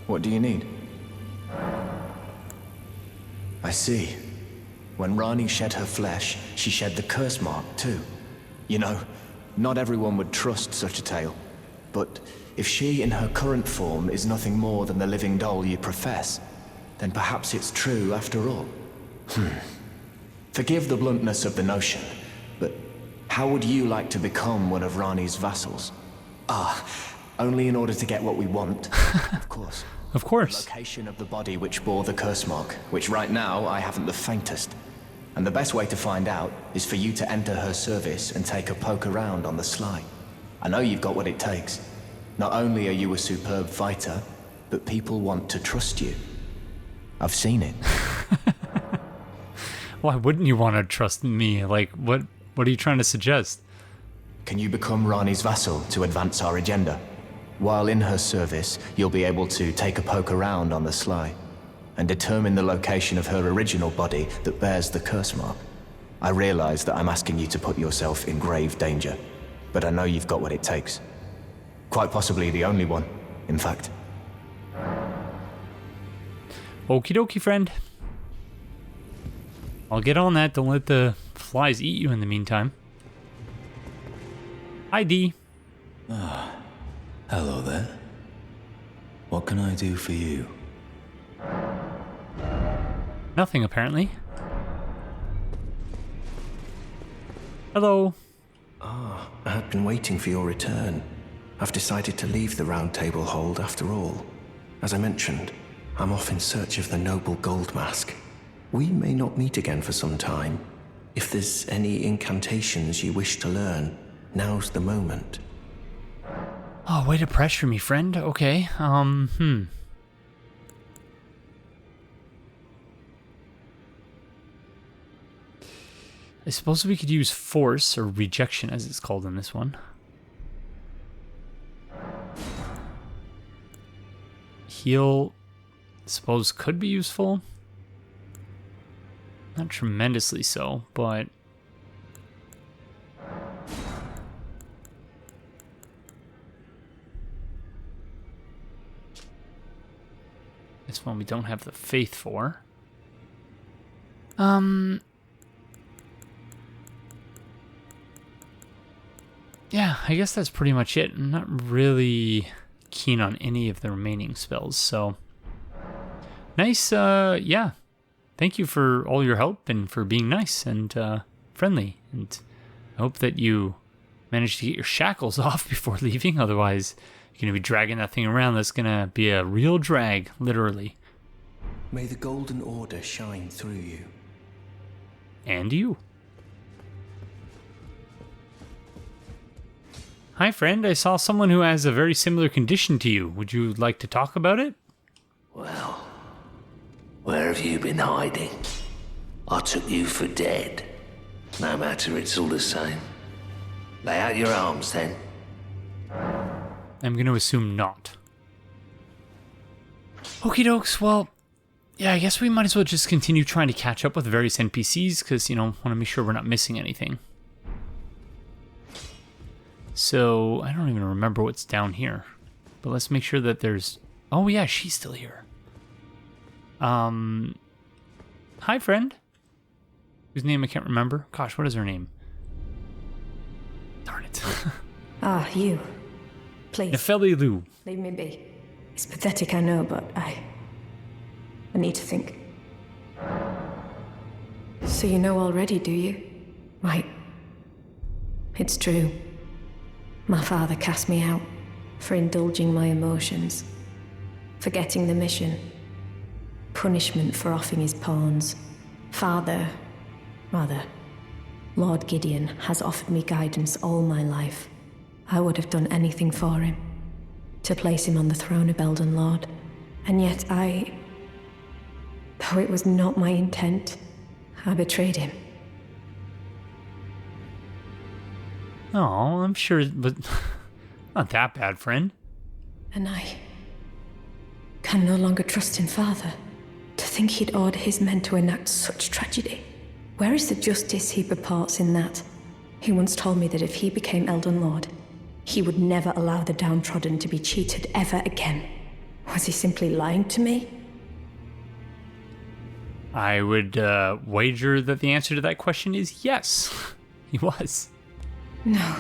what do you need? I see. When Ranni shed her flesh, she shed the curse mark too. You know, not everyone would trust such a tale. But if she in her current form is nothing more than the living doll you profess, then perhaps it's true after all. Forgive the bluntness of the notion, but how would you like to become one of Ranni's vassals? Only in order to get what we want, of course. Of course. The location of the body which bore the curse mark, which right now I haven't the faintest. And the best way to find out is for you to enter her service and take a poke around on the sly. I know you've got what it takes. Not only are you a superb fighter, but people want to trust you. I've seen it. Why wouldn't you want to trust me? Like, what are you trying to suggest? Can you become Ranni's vassal to advance our agenda? While in her service, you'll be able to take a poke around on the sly and determine the location of her original body that bears the curse mark. I realize that I'm asking you to put yourself in grave danger, but I know you've got what it takes. Quite possibly the only one, in fact. Okie dokie, friend. I'll get on that. Don't let the flies eat you in the meantime. Hi, D. Hello there. What can I do for you? Nothing, apparently. Hello. I had been waiting for your return. I've decided to leave the Roundtable Hold after all. As I mentioned, I'm off in search of the noble gold mask. We may not meet again for some time. If there's any incantations you wish to learn, now's the moment. Oh, way to pressure me, friend. Okay, I suppose we could use force, or rejection as it's called in this one. Heal, I suppose, could be useful. Not tremendously so, but... this one we don't have the faith for. Yeah, I guess that's pretty much it. I'm not really keen on any of the remaining spells, so... nice, yeah. Thank you for all your help and for being nice and friendly. And I hope that you managed to get your shackles off before leaving. Otherwise, you're going to be dragging that thing around. That's going to be a real drag, literally. May the Golden Order shine through you. And you. Hi, friend. I saw someone who has a very similar condition to you. Would you like to talk about it? Well, where have you been hiding? I took you for dead. No matter, it's all the same. Lay out your arms, then. I'm going to assume not. Okie dokes, well, yeah, I guess we might as well just continue trying to catch up with various NPCs, because, you know, want to make sure we're not missing anything. So, I don't even remember what's down here. But let's make sure that there's... oh yeah, she's still here. Hi, friend. Whose name I can't remember. Gosh, what is her name? Darn it. Ah, you. Please. Nefeli Lu. Leave me be. It's pathetic, I know, but I need to think. So you know already, do you? Right. It's true. My father cast me out for indulging my emotions, forgetting the mission, punishment for offing his pawns. Lord Gideon has offered me guidance all my life. I would have done anything for him, to place him on the throne of Elden Lord. And yet though it was not my intent, I betrayed him. Oh, I'm sure, but not that bad, friend. And I can no longer trust in Father. To think he'd order his men to enact such tragedy. Where is the justice he purports in that? He once told me that if he became Elden Lord, he would never allow the downtrodden to be cheated ever again. Was he simply lying to me? I would wager that the answer to that question is yes. He was. No.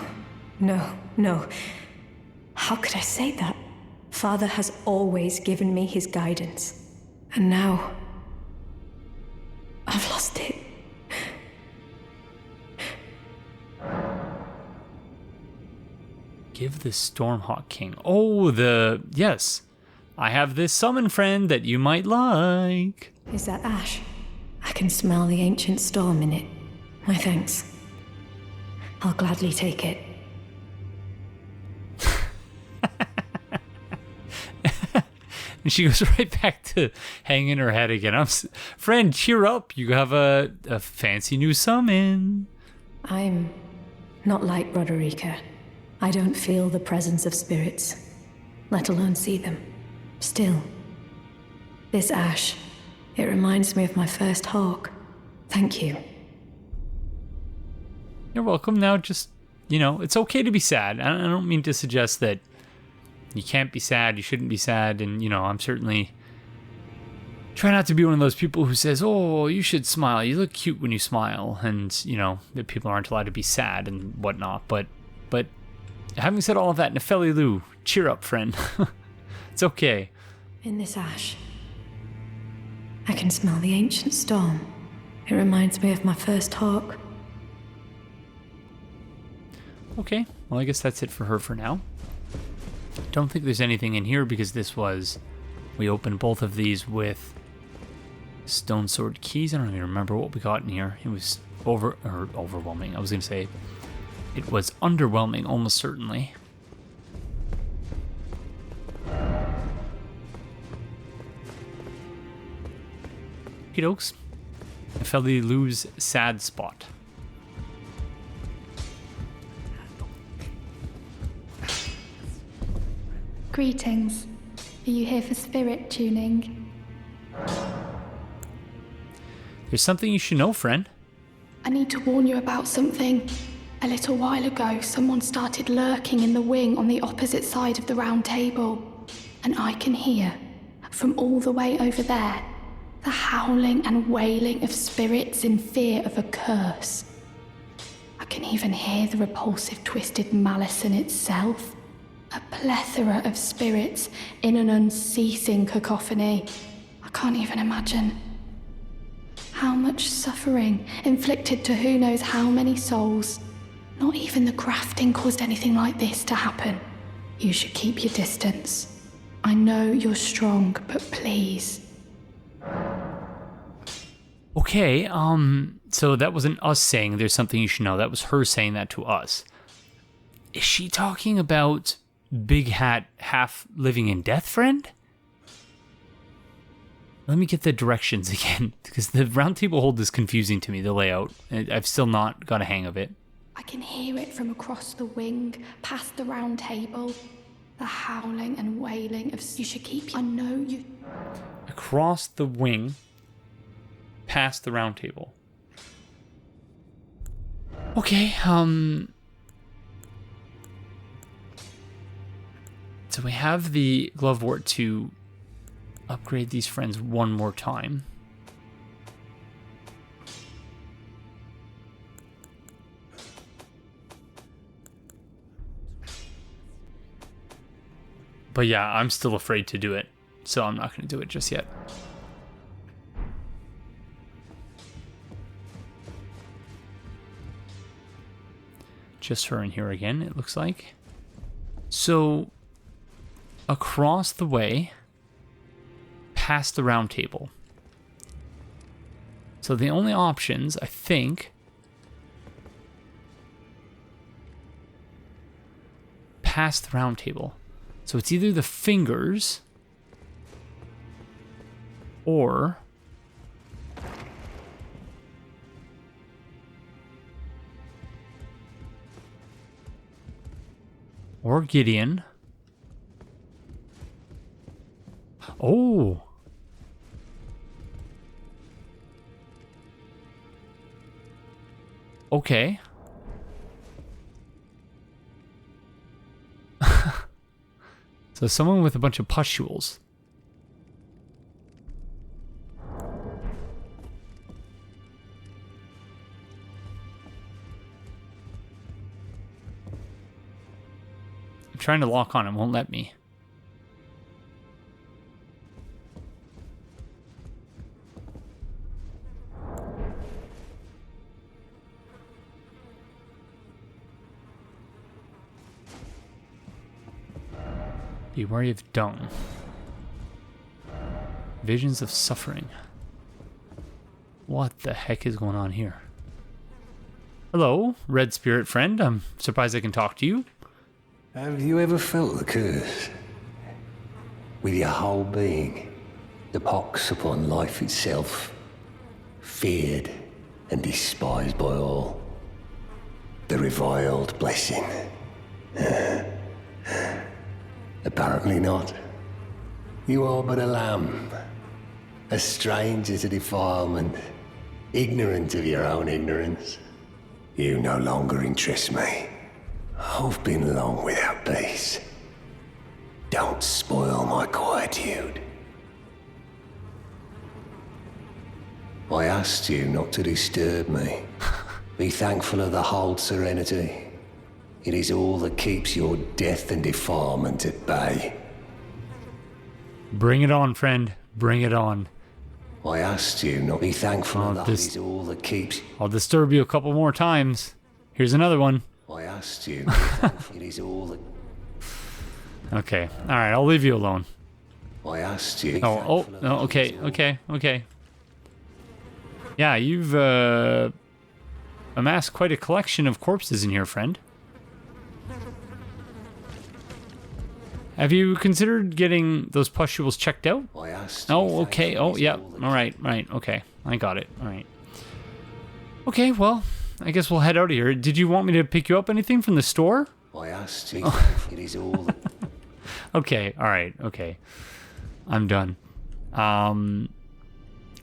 How could I say that? Father has always given me his guidance. And now, I've lost it. Give the Stormhawk King. Oh, yes. I have this summon friend that you might like. Is that ash? I can smell the ancient storm in it. My thanks. I'll gladly take it. And she goes right back to hanging her head again. Friend, cheer up. You have a fancy new summon. I'm not like Roderica. I don't feel the presence of spirits, let alone see them. Still, this ash, it reminds me of my first hawk. Thank you. You're welcome. Now just, it's okay to be sad. I don't mean to suggest that you can't be sad, you shouldn't be sad, and, I'm certainly try not to be one of those people who says, oh, you should smile, you look cute when you smile, and, that people aren't allowed to be sad and whatnot, but having said all of that, Nefeli Lu, cheer up, friend. It's okay. In this ash, I can smell the ancient storm. It reminds me of my first hawk. Okay, well, I guess that's it for her for now. Don't think there's anything in here because we opened both of these with stone sword keys. I don't even remember what we got in here. It was overwhelming. I was going to say it was underwhelming, almost certainly. Okie dokes. Nefeli Lu's sad spot. Greetings. Are you here for spirit tuning? There's something you should know, friend. I need to warn you about something. A little while ago, someone started lurking in the wing on the opposite side of the round table. And I can hear, from all the way over there, the howling and wailing of spirits in fear of a curse. I can even hear the repulsive twisted malice in itself. A plethora of spirits in an unceasing cacophony. I can't even imagine. How much suffering inflicted to who knows how many souls. Not even the grafting caused anything like this to happen. You should keep your distance. I know you're strong, but please. Okay, so that wasn't us saying there's something you should know. That was her saying that to us. Is she talking about Big Hat half living in death, friend? Let me get the directions again, because the Roundtable Hold is confusing to me, the layout. I've still not got a hang of it. I can hear it from across the wing, past the round table. The howling and wailing of... You should keep... I know you... Across the wing, past the round table. Okay, so we have the Glovewort to upgrade these friends one more time. But yeah, I'm still afraid to do it, so I'm not going to do it just yet. Just her in here again, it looks like. So, across the way, past the round table. So the only options, I think, past the round table. So it's either the fingers or Gideon. Oh. Okay. So someone with a bunch of pustules. I'm trying to lock on, it won't let me. Be wary of dung. Visions of suffering. What the heck is going on here? Hello, red spirit friend. I'm surprised I can talk to you. Have you ever felt the curse? with your whole being, the pox upon life itself, feared and despised by all. The reviled blessing. Apparently not. You are but a lamb, a stranger to defilement, ignorant of your own ignorance. You no longer interest me. I've been long without peace. Don't spoil my quietude. I asked you not to disturb me. Be thankful of the Hold serenity. It is all that keeps your death and defilement at bay. Bring it on, friend. Bring it on. I asked you not to be thankful of that. It is all that keeps... I'll disturb you a couple more times. Here's another one. I asked you not to be thankful. It is all that... Okay. Alright, I'll leave you alone. I asked you... Okay. Yeah, you've amassed quite a collection of corpses in here, friend. Have you considered getting those pustules checked out? I asked oh, okay. Oh, yeah. All right. Okay. I got it. All right. Okay, well, I guess we'll head out of here. Did you want me to pick you up anything from the store? I asked you. It is all... Okay. All right. Okay. I'm done. Oh,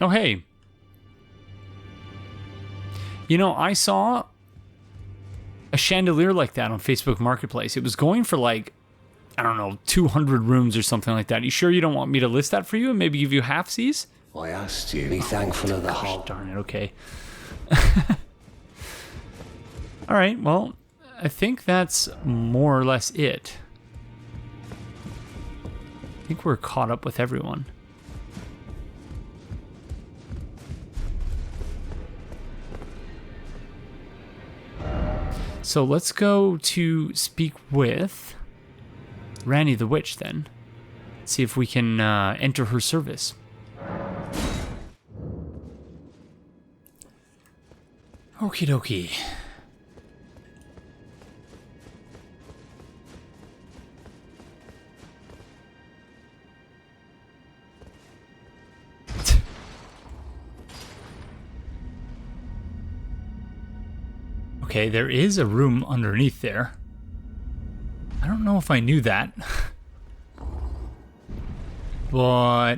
hey. You know, I saw a chandelier like that on Facebook Marketplace. It was going for like, I don't know, 200 rooms or something like that. You sure you don't want me to list that for you and maybe give you halfsies? I asked you. Be thankful of the whole... Darn it, okay. All right, well, I think that's more or less it. I think we're caught up with everyone. So let's go to speak with Ranni the Witch then. See if we can enter her service. Okie dokie. Okay, there is a room underneath there. I don't know if I knew that. But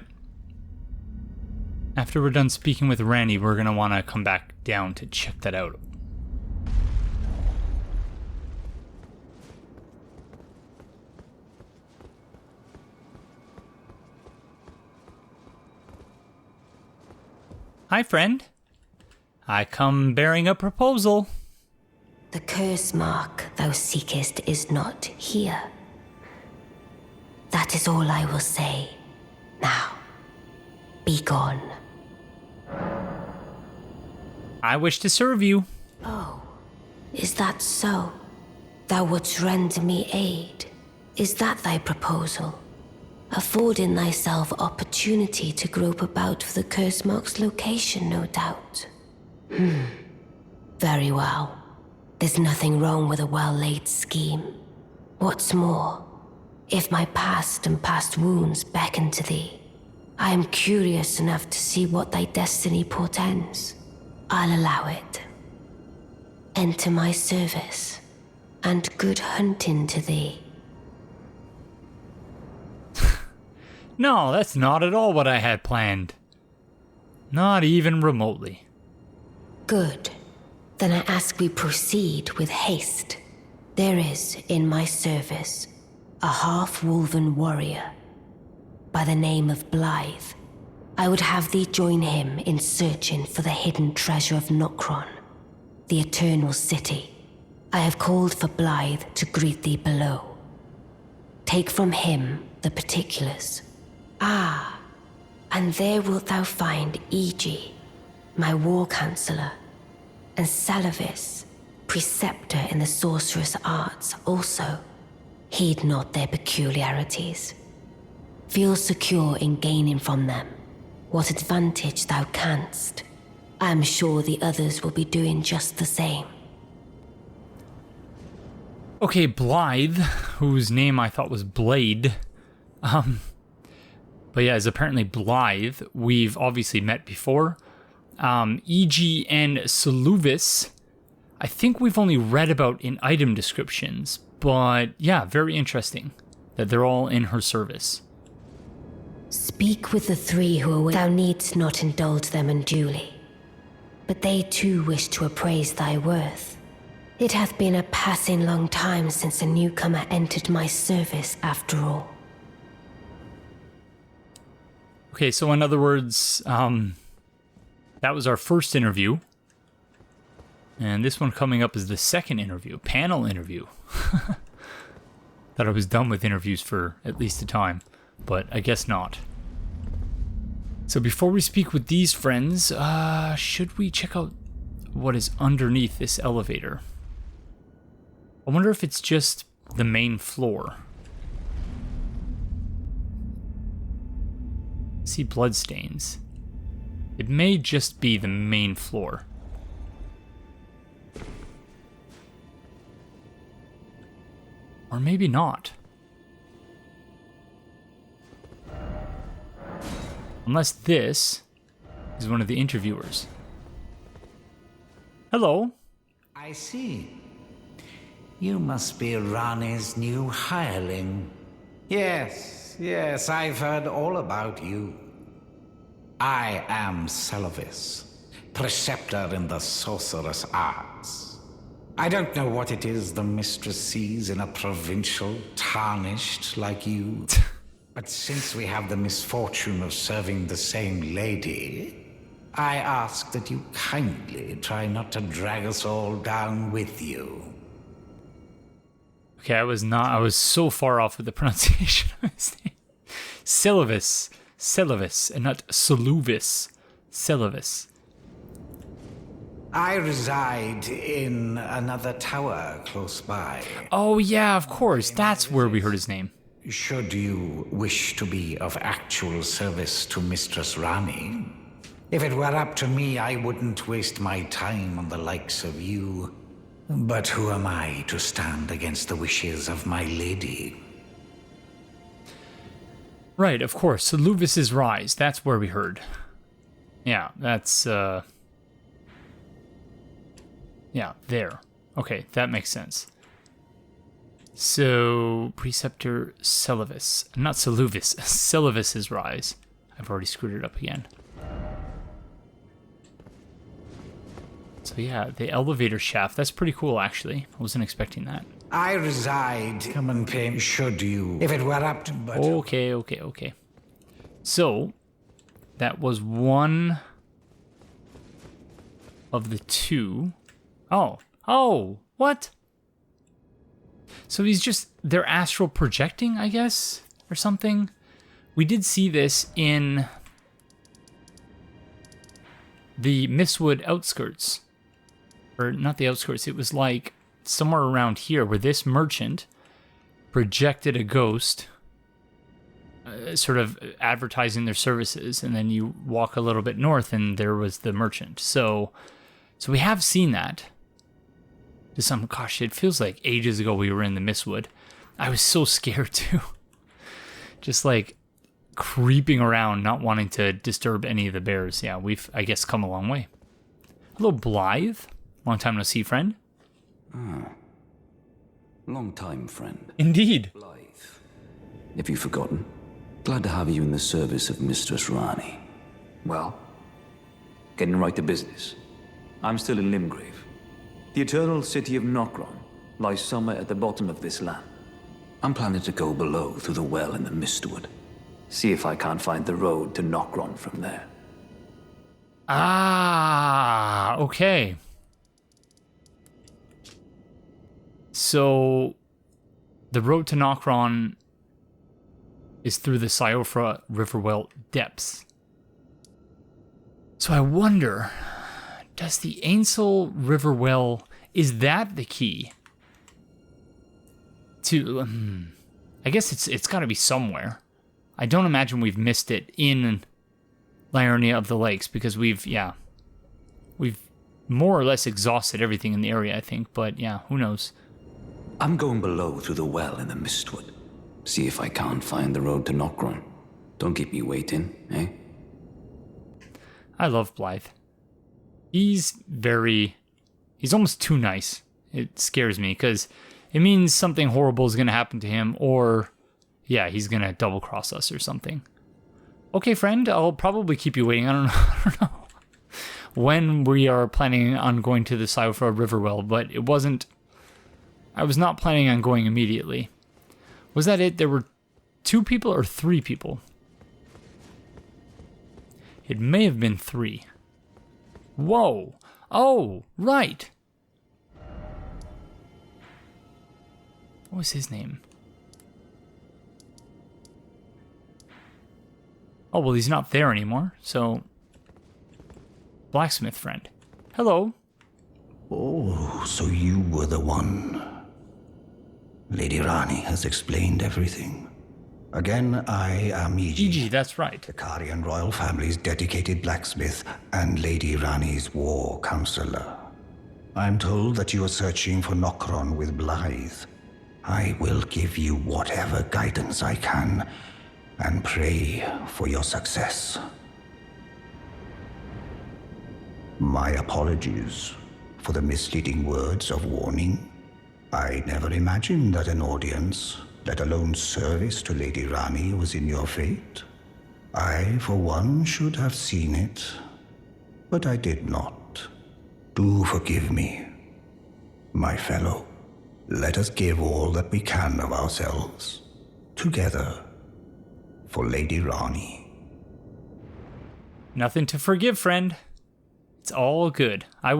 after we're done speaking with Ranni, we're going to want to come back down to check that out. Hi, friend. I come bearing a proposal. The curse mark thou seekest is not here. That is all I will say. Now, be gone. I wish to serve you. Oh, is that so? Thou wouldst render me aid. Is that thy proposal? Affording thyself opportunity to grope about for the curse mark's location, no doubt. Very well. There's nothing wrong with a well-laid scheme. What's more, if my past and past wounds beckon to thee, I am curious enough to see what thy destiny portends. I'll allow it. Enter my service, and good hunting to thee. No, that's not at all what I had planned. Not even remotely. Good. Then I ask we proceed with haste. There is, in my service, a half-wolven warrior by the name of Blythe. I would have thee join him in searching for the hidden treasure of Nokron, the Eternal City. I have called for Blythe to greet thee below. Take from him the particulars. Ah, and there wilt thou find Iji, my war counselor, and Salavis, preceptor in the sorcerous arts also. Heed not their peculiarities. Feel secure in gaining from them what advantage thou canst. I am sure the others will be doing just the same. Okay, Blythe, whose name I thought was Blade. But yeah, is apparently Blythe. We've obviously met before. E.G. and Soluvis, I think we've only read about in item descriptions. But yeah, very interesting that they're all in her service. Speak with the three who await. Thou needst not indulge them unduly, but they too wish to appraise thy worth. It hath been a passing long time since a newcomer entered my service, after all. Okay, so in other words, that was our first interview. And this one coming up is the second interview, panel interview. Thought I was done with interviews for at least a time, but I guess not. So before we speak with these friends, should we check out what is underneath this elevator? I wonder if it's just the main floor. See bloodstains. It may just be the main floor. Or maybe not. Unless this is one of the interviewers. Hello. I see. You must be Ranni's new hireling. Yes, I've heard all about you. I am Selavis, preceptor in the sorcerous arts. I don't know what it is the mistress sees in a provincial tarnished like you. But since we have the misfortune of serving the same lady, I ask that you kindly try not to drag us all down with you. Okay, I was so far off with the pronunciation of his name. Selavis, and not Soluvis. Selavis. I reside in another tower close by. Oh yeah, of course, that's where we heard his name. Should you wish to be of actual service to Mistress Ranni, if it were up to me, I wouldn't waste my time on the likes of you. But who am I to stand against the wishes of my lady? Right, of course, Soluvis's Rise, that's where we heard. Yeah, that's, yeah, there. Okay, that makes sense. So, Preceptor Selavis. Not Soluvis, Selavis's Rise. I've already screwed it up again. So yeah, the elevator shaft, that's pretty cool actually. I wasn't expecting that. I reside, come and pay, should you, if it were up to, but... Okay. So, that was one of the two. Oh, what? So they're astral projecting, I guess, or something? We did see this in the Mistwood outskirts. Or not the outskirts, it was like somewhere around here where this merchant projected a ghost, sort of advertising their services, and then you walk a little bit north and there was the merchant. So we have seen that. Gosh, it feels like ages ago we were in the Mistwood. I was so scared too. Just like creeping around, not wanting to disturb any of the bears. Yeah, we've, I guess, come a long way. Hello, Blythe. Long time no see, friend. Long time, friend. Indeed. Blythe. If you've forgotten, glad to have you in the service of Mistress Ranni. Well, getting right to business. I'm still in Limgrave. The eternal city of Nokron lies somewhere at the bottom of this land. I'm planning to go below through the well in the Mistwood. See if I can't find the road to Nokron from there. Ah, okay. So, the road to Nokron is through the Siofra Riverwell depths. So I wonder, does the Ainsel Riverwell, is that the key to, I guess it's got to be somewhere. I don't imagine we've missed it in Liurnia of the Lakes, because we've more or less exhausted everything in the area, I think, but yeah, who knows. I'm going below through the well in the Mistwood. See if I can't find the road to Nokron. Don't keep me waiting, eh? I love Blythe. He's almost too nice. It scares me because it means something horrible is going to happen to him, or, yeah, he's going to double cross us or something. Okay, friend, I'll probably keep you waiting. I don't know when we are planning on going to the Siofra Riverwell, but I was not planning on going immediately. Was that it? There were 2 people or 3 people? It may have been 3. Whoa. Oh, right. What was his name? Oh, well, he's not there anymore, so... Blacksmith friend. Hello. Oh, so you were the one. Lady Ranni has explained everything. Again, I am Iji. That's right. The Carian royal family's dedicated blacksmith and Lady Ranni's war counselor. I'm told that you are searching for Nokron with Blythe. I will give you whatever guidance I can, and pray for your success. My apologies for the misleading words of warning. I never imagined that an audience, let alone service to Lady Ranni, was in your fate. I, for one, should have seen it, but I did not. Do forgive me, my fellow. Let us give all that we can of ourselves, together, for Lady Ranni. Nothing to forgive, friend. It's all good. I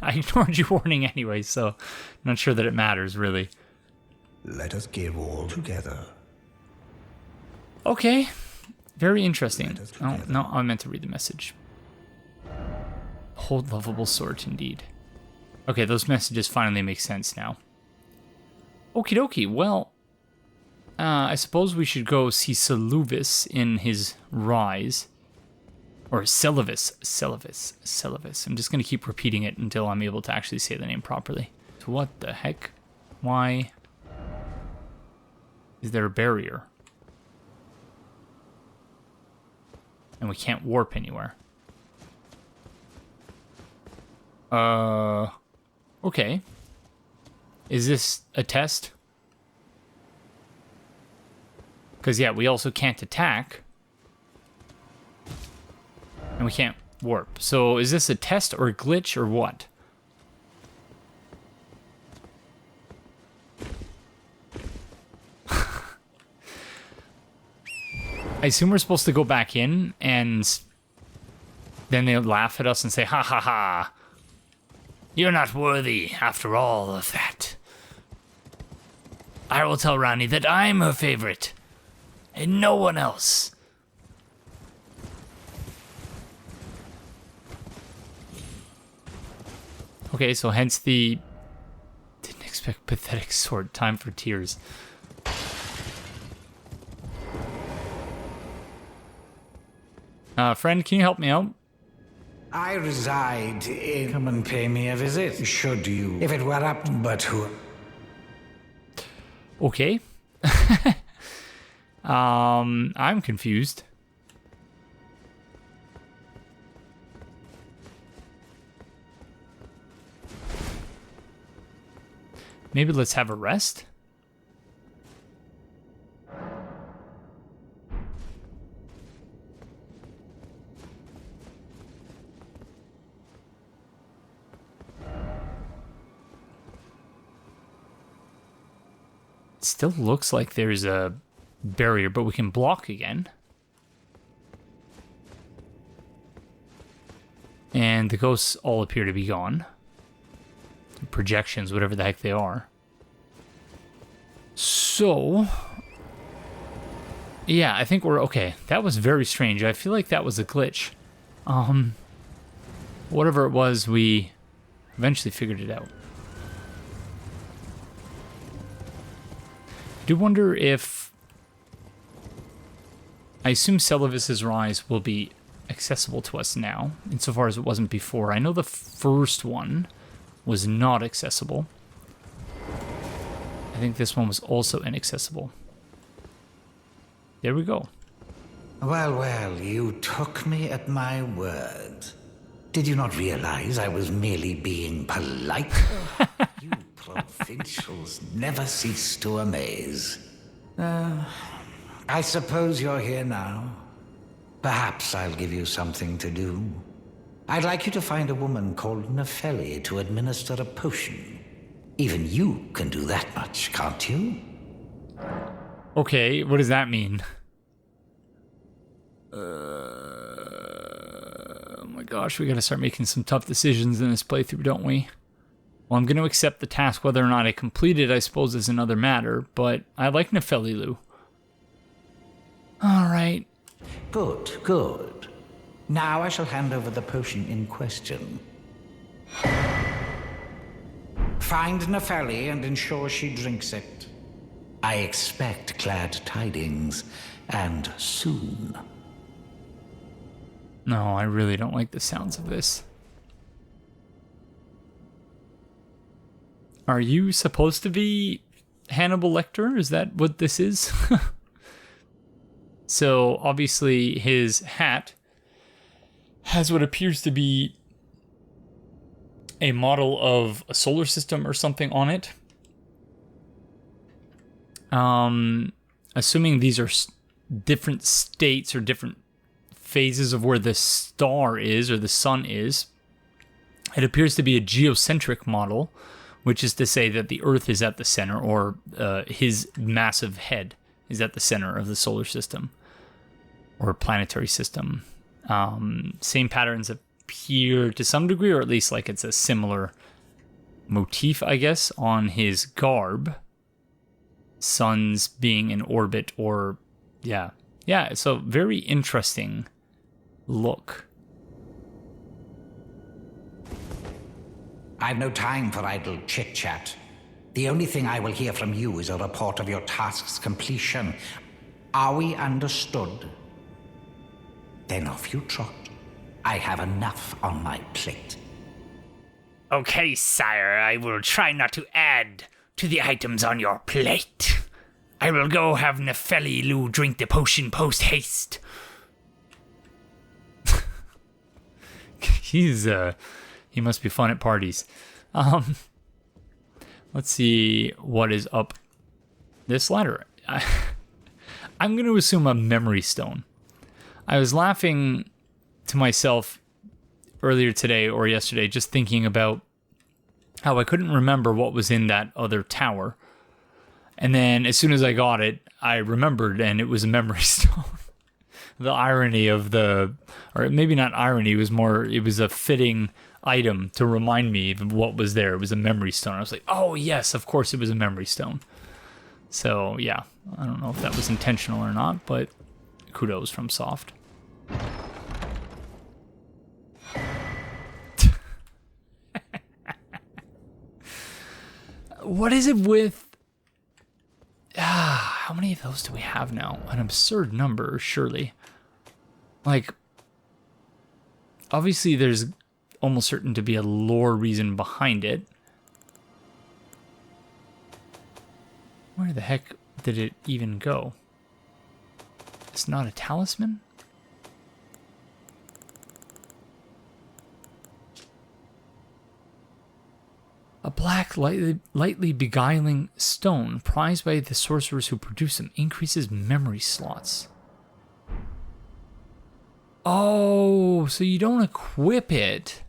ignored your warning anyway, so I'm not sure that it matters, really. Let us give all together. Okay. Very interesting. Oh, no, I meant to read the message. Hold lovable sword, indeed. Okay, those messages finally make sense now. Okie dokie, well, I suppose we should go see Seluvis in his rise. Or Celavis. I'm just going to keep repeating it until I'm able to actually say the name properly. So what the heck? Why is there a barrier? And we can't warp anywhere. Okay. Is this a test? Because, yeah, we also can't attack. And we can't warp. So is this a test or a glitch or what? I assume we're supposed to go back in and then they'll laugh at us and say, ha ha ha, you're not worthy after all of that. I will tell Ranni that I'm her favorite and no one else. Okay, so hence the... Didn't expect pathetic sword. Time for tears. Friend, can you help me out? I reside in... Come and pay me a visit, should you. If it were up, but who... Okay. I'm confused. Maybe let's have a rest? It still looks like there's a barrier, but we can block again. And the ghosts all appear to be gone. Projections, whatever the heck they are. So, yeah, I think we're okay. That was very strange. I feel like that was a glitch. Whatever it was, we eventually figured it out. I do wonder if... I assume Celavis's Rise will be accessible to us now, insofar as it wasn't before. I know the first one was not accessible. I think this one was also inaccessible. There we go. Well, well, you took me at my word. Did you not realize I was merely being polite? You provincials never cease to amaze. I suppose you're here now. Perhaps I'll give you something to do. I'd like you to find a woman called Nepheli to administer a potion. Even you can do that much, can't you? Okay, what does that mean? Oh my gosh, we gotta start making some tough decisions in this playthrough, don't we? Well, I'm gonna accept the task. Whether or not I complete it, I suppose, is another matter, but I like Nepheli. Alright. Good, good. Now I shall hand over the potion in question. Find Nepheli and ensure she drinks it. I expect glad tidings, and soon. No, I really don't like the sounds of this. Are you supposed to be Hannibal Lecter? Is that what this is? So, obviously, his hat has what appears to be a model of a solar system or something on it. Assuming these are different states or different phases of where the star is or the sun is, it appears to be a geocentric model, which is to say that the Earth is at the center, or his massive head is at the center of the solar system or planetary system. Same patterns appear to some degree, or at least like it's a similar motif, I guess, on his garb. Suns being in orbit, or yeah, so very interesting look. I've no time for idle chit-chat. The only thing I will hear from you is a report of your task's completion. Are we understood? Then off you trot. I have enough on my plate. Okay, sire, I will try not to add to the items on your plate. I will go have Nepheli drink the potion post-haste. He must be fun at parties. Let's see what is up this ladder. I'm going to assume a memory stone. I was laughing to myself earlier today or yesterday, just thinking about how I couldn't remember what was in that other tower. And then as soon as I got it, I remembered, and it was a memory stone. The irony of or maybe not irony, it was a fitting item to remind me of what was there. It was a memory stone. I was like, oh yes, of course it was a memory stone. So yeah, I don't know if that was intentional or not, but kudos from Soft. What is it with... how many of those do we have now? An absurd number, surely. Like, obviously there's almost certain to be a lore reason behind it. Where the heck did it even go? It's not a talisman? A black, lightly beguiling stone prized by the sorcerers who produce them increases memory slots. Oh, so you don't equip it.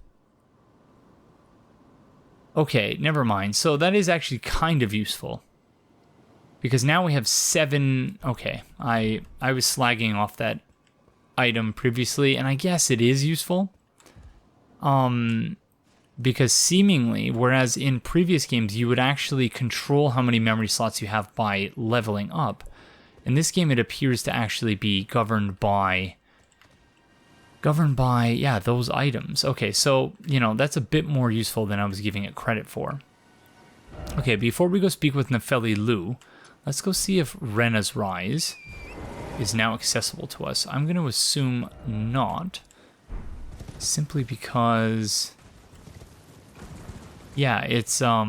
Okay, never mind. So that is actually kind of useful. Because now we have 7... Okay, I was slagging off that item previously, and I guess it is useful. Because seemingly, whereas in previous games you would actually control how many memory slots you have by leveling up, in this game it appears to actually be governed by those items. Okay, so, that's a bit more useful than I was giving it credit for. Okay, before we go speak with Nepheli, let's go see if Renna's Rise is now accessible to us. I'm going to assume not, simply because... Yeah, it's, I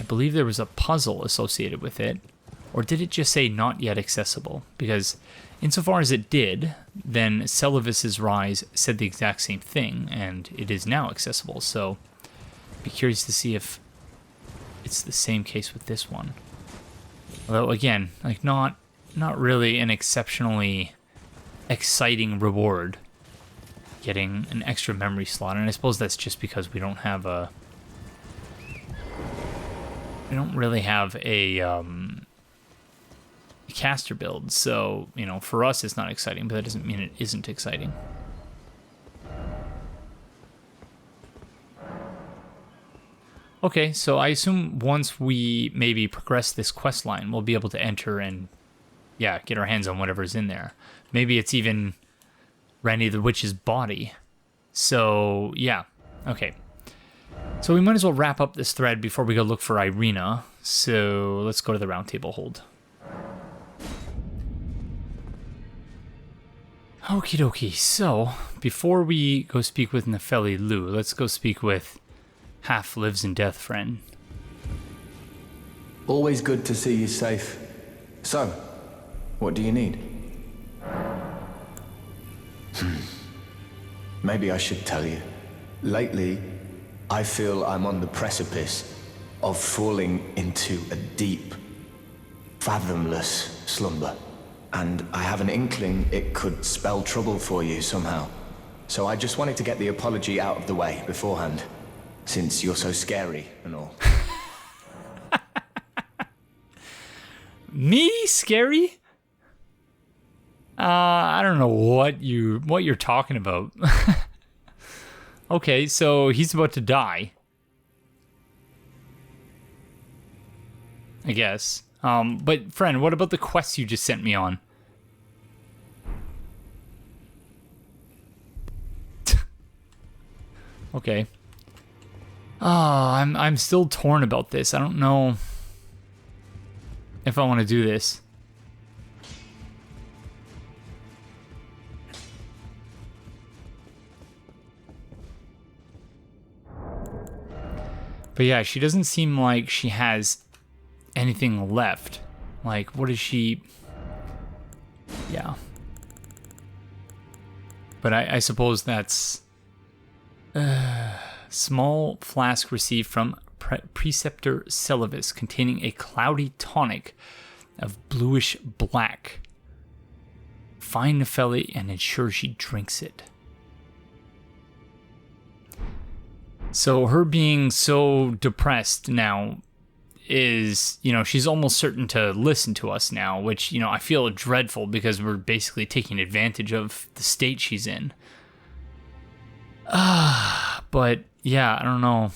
believe there was a puzzle associated with it. Or did it just say not yet accessible? Because Insofar as it did, then Celavis's Rise said the exact same thing, and it is now accessible, so be curious to see if it's the same case with this one. Although, again, like not really an exceptionally exciting reward getting an extra memory slot, and I suppose that's just because we don't really have a caster build, so, you know, for us it's not exciting, but that doesn't mean it isn't exciting. Okay, so I assume once we maybe progress this quest line, we'll be able to enter and, yeah, get our hands on whatever's in there. Maybe it's even Ranni the Witch's body. So, yeah, okay. So we might as well wrap up this thread before we go look for Irina. So let's go to the Roundtable Hold. Okie dokie, so before we go speak with Nefeli Lu, let's go speak with Half Lives in Death friend. Always good to see you safe. So, what do you need? Maybe I should tell you. Lately, I feel I'm on the precipice of falling into a deep, fathomless slumber. And I have an inkling it could spell trouble for you somehow. So I just wanted to get the apology out of the way beforehand, since you're so scary and all. Me? Scary? I don't know what you're talking about. Okay, so he's about to die, I guess. But friend, what about the quests you just sent me on? Okay. Oh, I'm still torn about this. I don't know if I want to do this. But yeah, she doesn't seem like she has anything left. Like, what is she? Yeah. But I suppose that's small flask received from Preceptor Celavis containing a cloudy tonic of bluish black. Find Nefeli and ensure she drinks it. So her being so depressed now is, you know, she's almost certain to listen to us now, which, you know, I feel dreadful because we're basically taking advantage of the state she's in. But yeah, I don't know.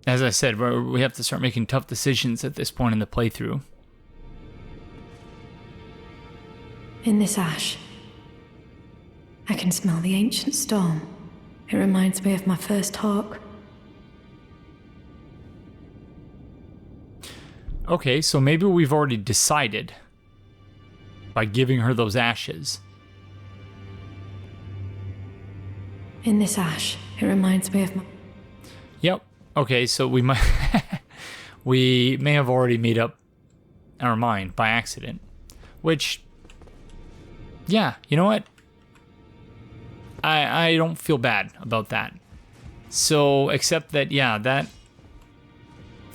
As I said, we have to start making tough decisions at this point in the playthrough. In this ash, I can smell the ancient storm. It reminds me of my first hawk. Okay, so maybe we've already decided by giving her those ashes. In this ash, it reminds me of my... Yep. Okay, so we might... we may have already made up our mind by accident. Which... yeah, you know what? I don't feel bad about that. So, except that, yeah, that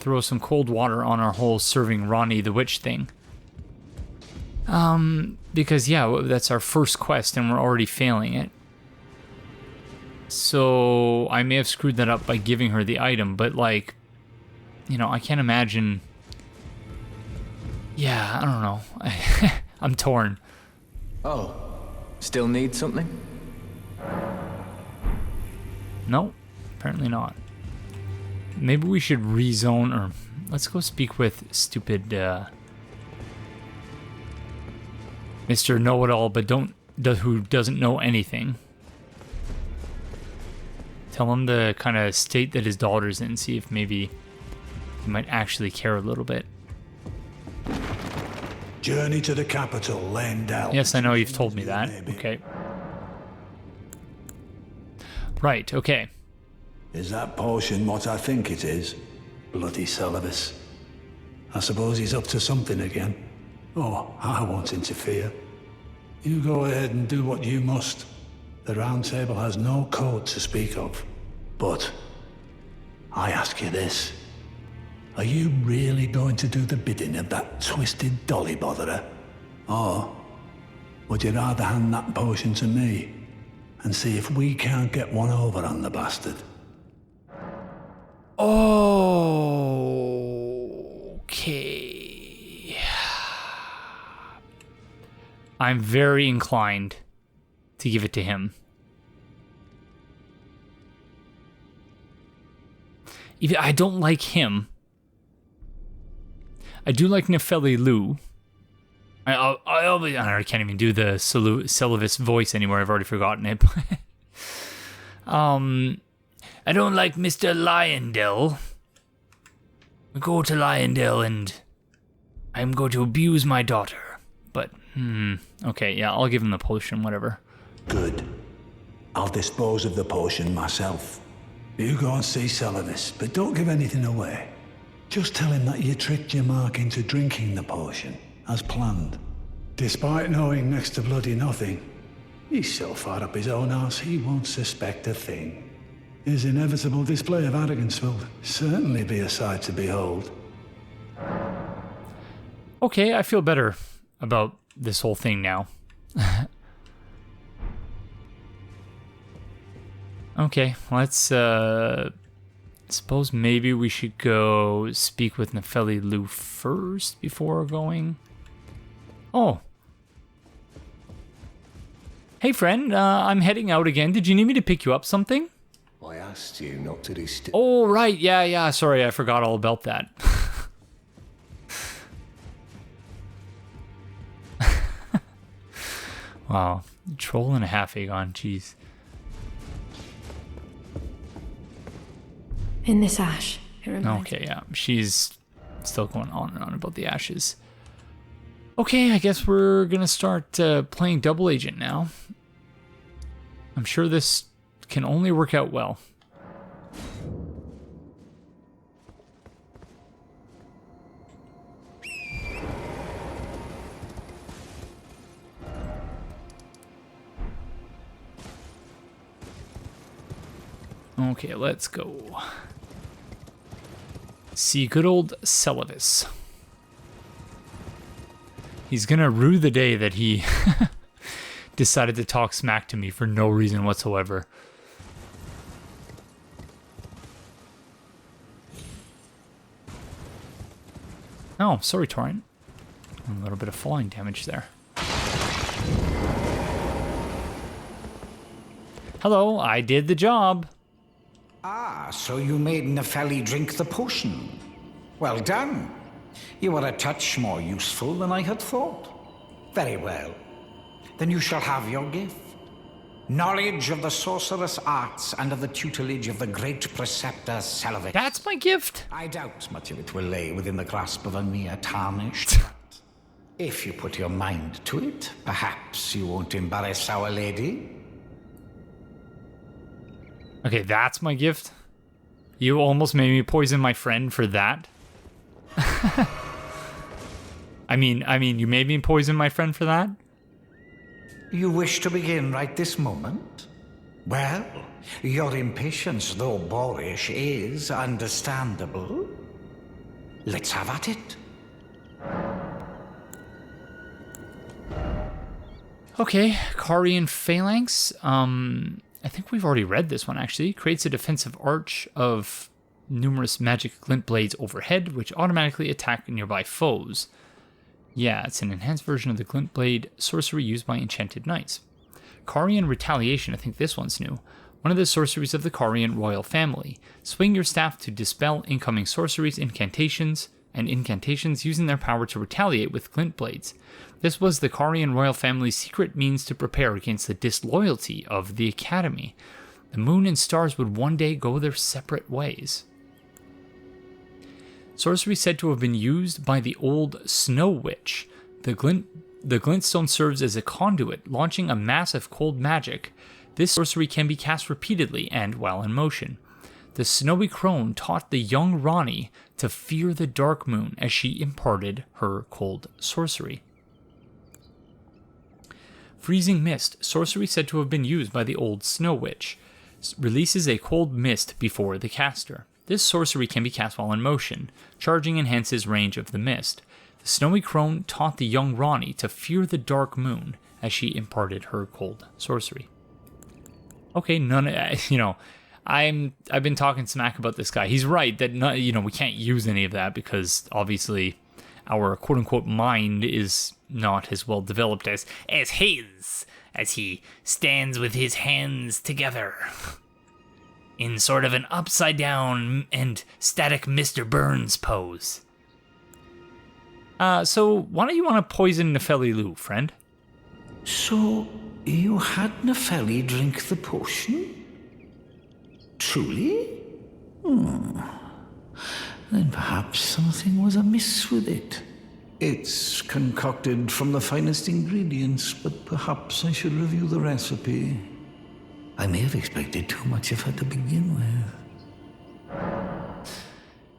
throws some cold water on our whole serving Ranni the Witch thing. Because, yeah, that's our first quest and we're already failing it. So, I may have screwed that up by giving her the item, but, like, you know, I can't imagine... yeah, I don't know. I'm torn. Oh, still need something? No, apparently not. Maybe we should rezone, or let's go speak with stupid Mr. Know-It-All, but who doesn't know anything. Tell him the kind of state that his daughter's in, see if maybe he might actually care a little bit. Journey to the capital, Lendell. Yes, I know you've told me that. Okay. Right, okay. Is that potion what I think it is? Bloody Celavis. I suppose he's up to something again. Oh, I won't interfere. You go ahead and do what you must. The Round Table has no code to speak of. But I ask you this. Are you really going to do the bidding of that twisted dolly botherer? Or would you rather hand that potion to me and see if we can't get one over on the bastard? Okay. I'm very inclined to give it to him. Even I don't like him. I do like Nefeli Lu. I can't even do the Celovis voice anymore. I've already forgotten it. I don't like Mr. Lyondell. We go to Lyondell and I'm going to abuse my daughter. But, okay, yeah, I'll give him the potion, whatever. Good. I'll dispose of the potion myself. You go and see Celovis, but don't give anything away. Just tell him that you tricked your mark into drinking the potion, as planned. Despite knowing next to bloody nothing, he's so far up his own arse he won't suspect a thing. His inevitable display of arrogance will certainly be a sight to behold. Okay, I feel better about this whole thing now. Okay, let's suppose maybe we should go speak with Nefeli Lu first before going. Oh. Hey friend, I'm heading out again. Did you need me to pick you up something? I asked you not to disturb. Oh, right. Yeah. Sorry, I forgot all about that. Wow. Troll and a half, Aegon. Jeez. In this ash, it reminds Okay, yeah. She's still going on and on about the ashes. Okay, I guess we're going to start playing Double Agent now. I'm sure this can only work out well. Okay, let's go. See good old Celovis. He's gonna rue the day that he decided to talk smack to me for no reason whatsoever. Oh, sorry, Torrent. A little bit of falling damage there. Hello, I did the job. Ah, so you made Nefeli drink the potion. Well done. You are a touch more useful than I had thought. Very well. Then you shall have your gift. Knowledge of the sorcerous arts and of the tutelage of the great preceptor Celovis. That's my gift? I doubt much of it will lay within the grasp of a mere tarnished rat. If you put your mind to it, perhaps you won't embarrass our lady. Okay, that's my gift? You almost made me poison my friend for that? I mean, you made me poison my friend for that? You wish to begin right this moment? Well, your impatience, though boorish, is understandable. Let's have at it. Okay, Carian Phalanx. I think we've already read this one, actually. Creates a defensive arch of numerous magic glint blades overhead, which automatically attack nearby foes. Yeah, it's an enhanced version of the glint blade sorcery used by enchanted knights. Carian Retaliation, I think this one's new. One of the sorceries of the Carian royal family. Swing your staff to dispel incoming sorceries, incantations using their power to retaliate with glint blades. This was the Carian royal family's secret means to prepare against the disloyalty of the Academy. The moon and stars would one day go their separate ways. Sorcery said to have been used by the old Snow Witch. The glintstone serves as a conduit, launching a mass of cold magic. This sorcery can be cast repeatedly and while in motion. the snowy crone taught the young Ranni to fear the dark moon as she imparted her cold sorcery. Freezing Mist, sorcery said to have been used by the old Snow Witch, releases a cold mist before the caster. This sorcery can be cast while in motion, charging enhances range of the mist. The snowy crone taught the young Ranni to fear the dark moon as she imparted her cold sorcery. Okay, I've been talking smack about this guy. He's right that we can't use any of that because obviously our quote unquote mind is not as well developed as his, as he stands with his hands together in sort of an upside down and static Mr. Burns pose. So why don't you want to poison Nefeli Lu, friend? So, you had Nefeli drink the potion? Truly? Then perhaps something was amiss with it. It's concocted from the finest ingredients, but perhaps I should review the recipe. I may have expected too much of her to begin with.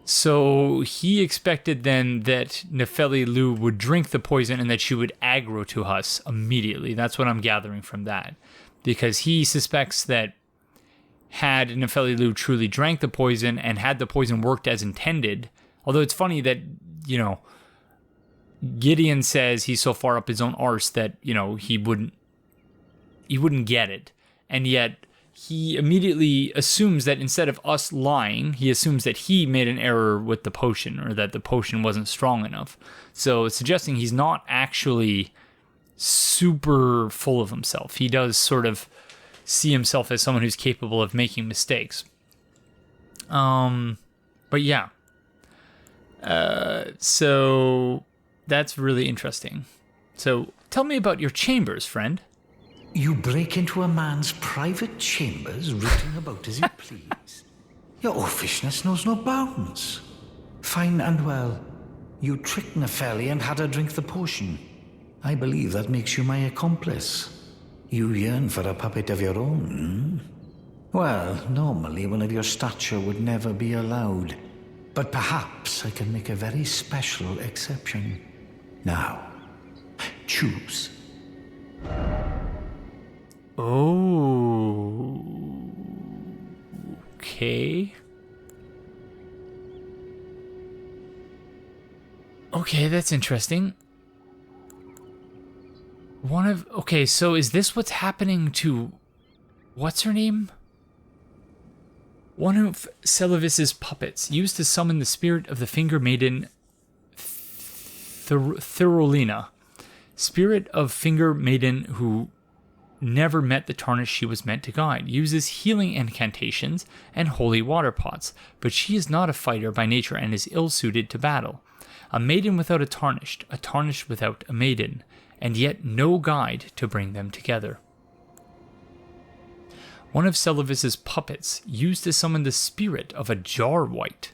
So he expected then that Nefeli Lu would drink the poison and that she would aggro to us immediately. That's what I'm gathering from that. Because he suspects that had Nefeli Lu truly drank the poison and had the poison worked as intended, although it's funny that, Gideon says he's so far up his own arse that, he wouldn't get it. And yet he immediately assumes that instead of us lying, he assumes that he made an error with the potion or that the potion wasn't strong enough. So it's suggesting he's not actually super full of himself. He does sort of see himself as someone who's capable of making mistakes. But yeah. So that's really interesting. So tell me about your chambers, friend. You break into a man's private chambers, rooting about as you please. Your oafishness knows no bounds. Fine and well. You tricked Nefeli and had her drink the potion. I believe that makes you my accomplice. You yearn for a puppet of your own. Well, normally one of your stature would never be allowed. But perhaps I can make a very special exception. Now, choose. Oh. Okay. Okay, that's interesting. Okay, so is this what's happening to what's her name? One of Celavis's puppets, used to summon the spirit of the finger maiden Thirolina. Spirit of finger maiden who never met the tarnish she was meant to guide, uses healing incantations and holy water pots, but she is not a fighter by nature and is ill-suited to battle. A maiden without a tarnished without a maiden, and yet no guide to bring them together. One of Celavis's puppets used to summon the spirit of a jar wight,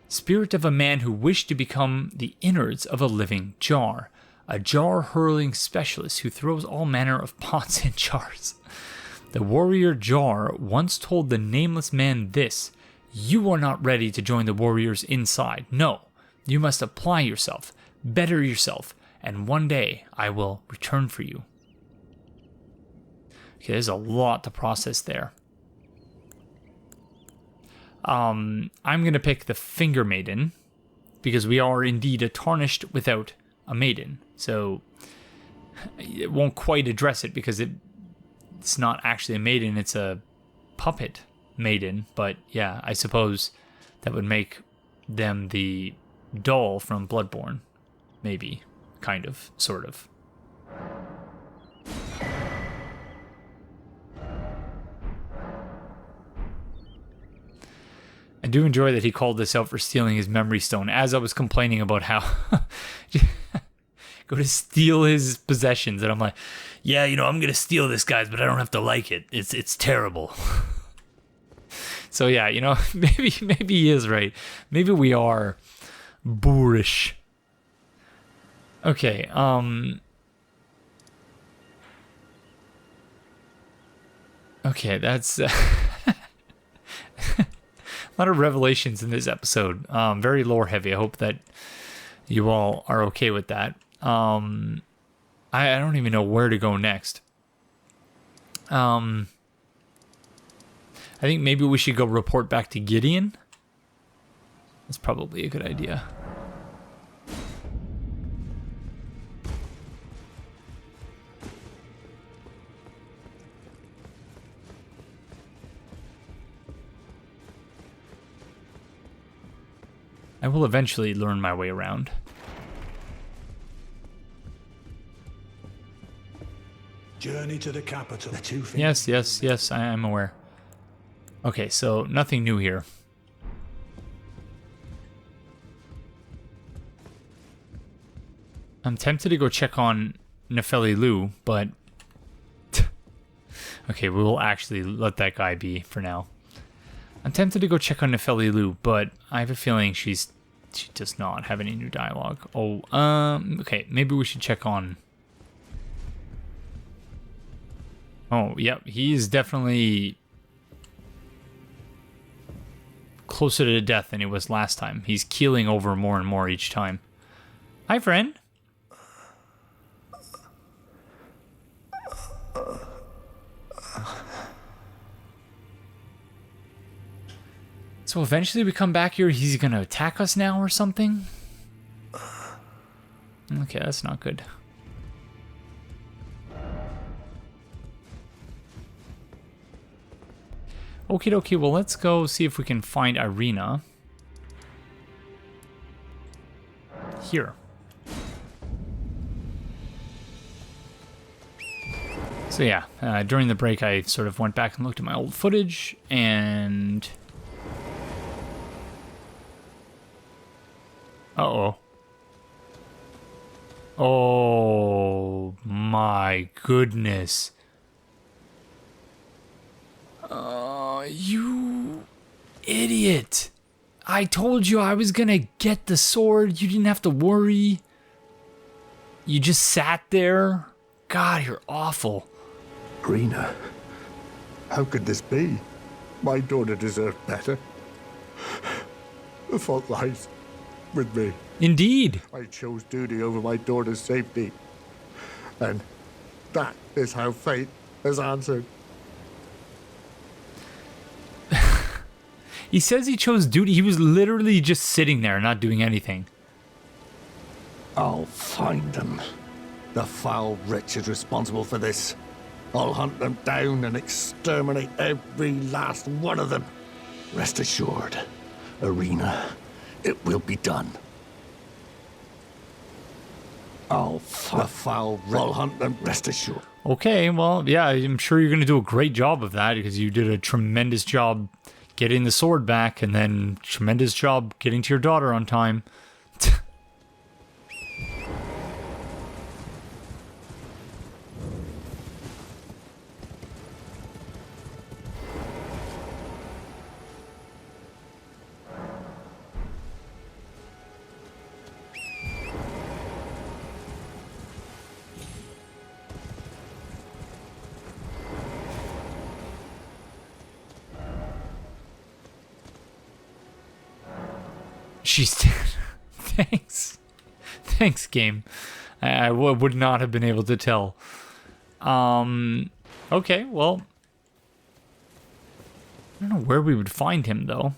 spirit of a man who wished to become the innards of a living jar, a jar-hurling specialist who throws all manner of pots and jars. The warrior Jar once told the nameless man this: "You are not ready to join the warriors inside. No, you must apply yourself, better yourself, and one day I will return for you." Okay, there's a lot to process there. I'm going to pick the Finger Maiden, because we are indeed a tarnished without a maiden. So it won't quite address it because it's not actually a maiden, it's a puppet maiden. But yeah, I suppose that would make them the doll from Bloodborne. Maybe. Kind of. Sort of. I do enjoy that he called this out for stealing his memory stone, as I was complaining about how go to steal his possessions, and I'm like, yeah, I'm gonna steal this guy's, but I don't have to like it. It's terrible. So yeah, maybe he is right. Maybe we are boorish. Okay, okay, that's lot of revelations in this episode. Very lore heavy. I hope that you all are okay with that. I don't even know where to go next. I think maybe we should go report back to Gideon. That's probably a good idea. I will eventually learn my way around. Journey to the capital. The two things. Yes, I am aware. Okay, so nothing new here. I'm tempted to go check on Nefeli Lu, but... okay, we will actually let that guy be for now. I'm tempted to go check on Nefeli Lu, but I have a feeling she does not have any new dialogue. Oh, okay, maybe we should check on... oh, yep, he's definitely closer to death than he was last time. He's keeling over more and more each time. Hi, friend. So eventually we come back here, he's gonna attack us now or something? Okay, that's not good. Okie dokie, well let's go see if we can find Irina. Here. So yeah, during the break I sort of went back and looked at my old footage, and... uh-oh. Oh my goodness. You idiot. I told you I was gonna get the sword. You didn't have to worry. You just sat there. God, you're awful. Rena, how could this be? My daughter deserved better. The fault lies with me. Indeed. I chose duty over my daughter's safety. And that is how fate has answered. He says he chose duty. He was literally just sitting there, not doing anything. I'll find them. The foul wretch is responsible for this. I'll hunt them down and exterminate every last one of them. Rest assured, Irina, it will be done. I'll hunt them, rest assured. Okay, well, yeah, I'm sure you're going to do a great job of that because you did a tremendous job getting the sword back and then tremendous job getting to your daughter on time. She's thanks. Thanks, game. I would not have been able to tell. Okay, well. I don't know where we would find him, though.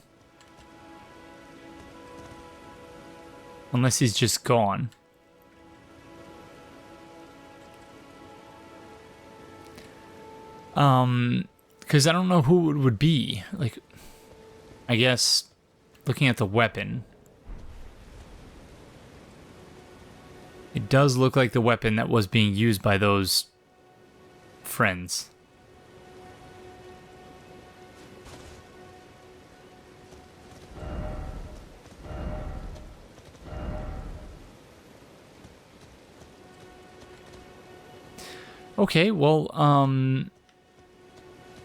Unless he's just gone. Because I don't know who it would be. Like, I guess, looking at the weapon... it does look like the weapon that was being used by those friends. Okay, well,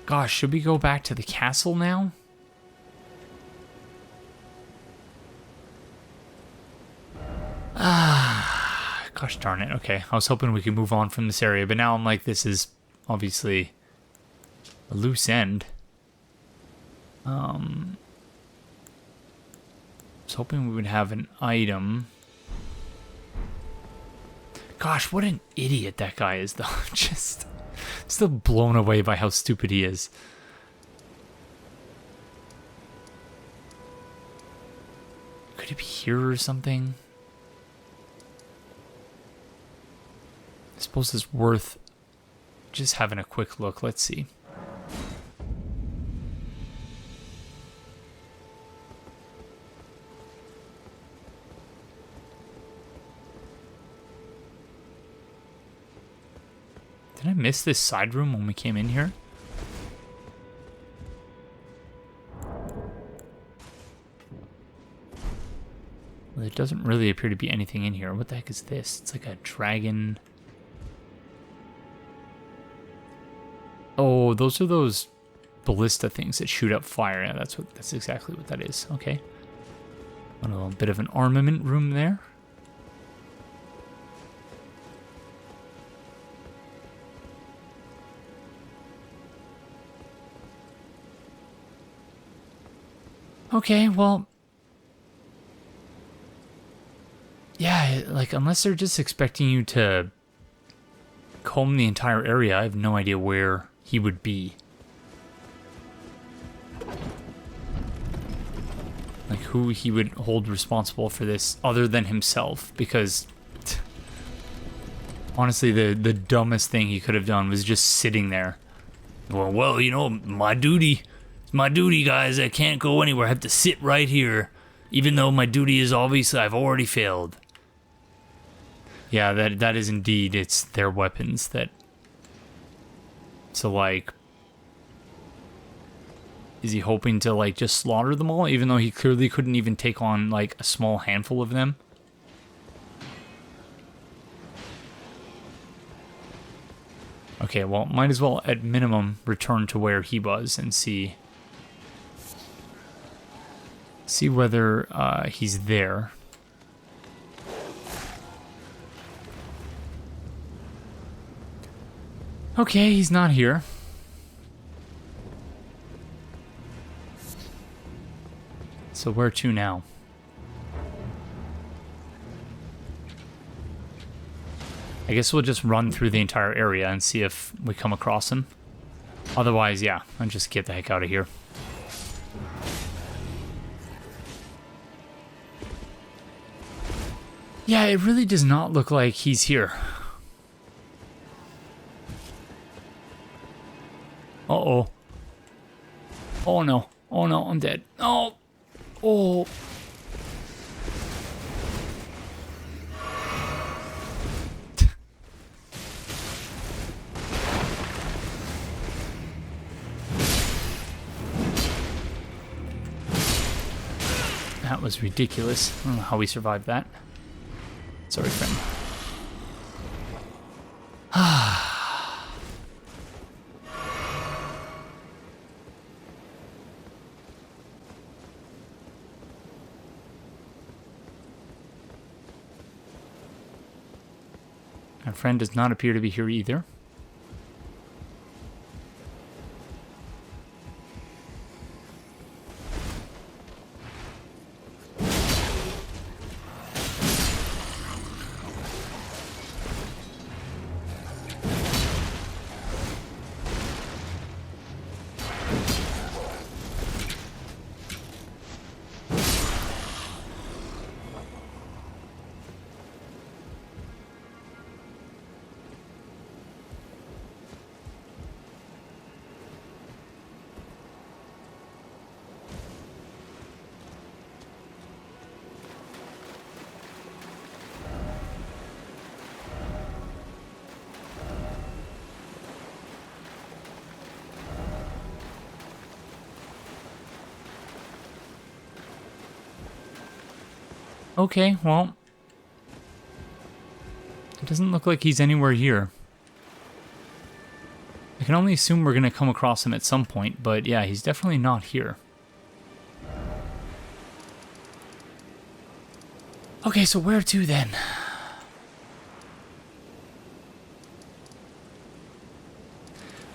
gosh, should we go back to the castle now? Gosh darn it. Okay, I was hoping we could move on from this area, but now I'm like, this is obviously a loose end. was hoping we would have an item. Gosh, what an idiot that guy is, though. Just still blown away by how stupid he is. Could it be here or something? I suppose it's worth just having a quick look. Let's see. Did I miss this side room when we came in here? Well, there doesn't really appear to be anything in here. What the heck is this? It's like a dragon. Oh, those are those ballista things that shoot up fire. Yeah, that's exactly what that is. Okay. A little bit of an armament room there. Okay, well, yeah, like, unless they're just expecting you to comb the entire area, I have no idea where he would be. Like, who he would hold responsible for this other than himself, because honestly, the dumbest thing he could have done was just sitting there. Well, you know, my duty. My duty, guys. I can't go anywhere. I have to sit right here. Even though my duty is obvious, I've already failed. Yeah, that is indeed, it's their weapons that... So, like... Is he hoping to, like, just slaughter them all? Even though he clearly couldn't even take on, like, a small handful of them? Okay, well, might as well, at minimum, return to where he was and see... See whether he's there. Okay, he's not here. So where to now? I guess we'll just run through the entire area and see if we come across him. Otherwise, yeah, I'll just get the heck out of here. Yeah, it really does not look like he's here. Uh-oh. Oh no. Oh no, I'm dead. Oh. Oh. That was ridiculous. I don't know how we survived that. Sorry, friend. Our friend does not appear to be here either. Okay, well, it doesn't look like he's anywhere here. I can only assume we're going to come across him at some point, but yeah, he's definitely not here. Okay, so where to then?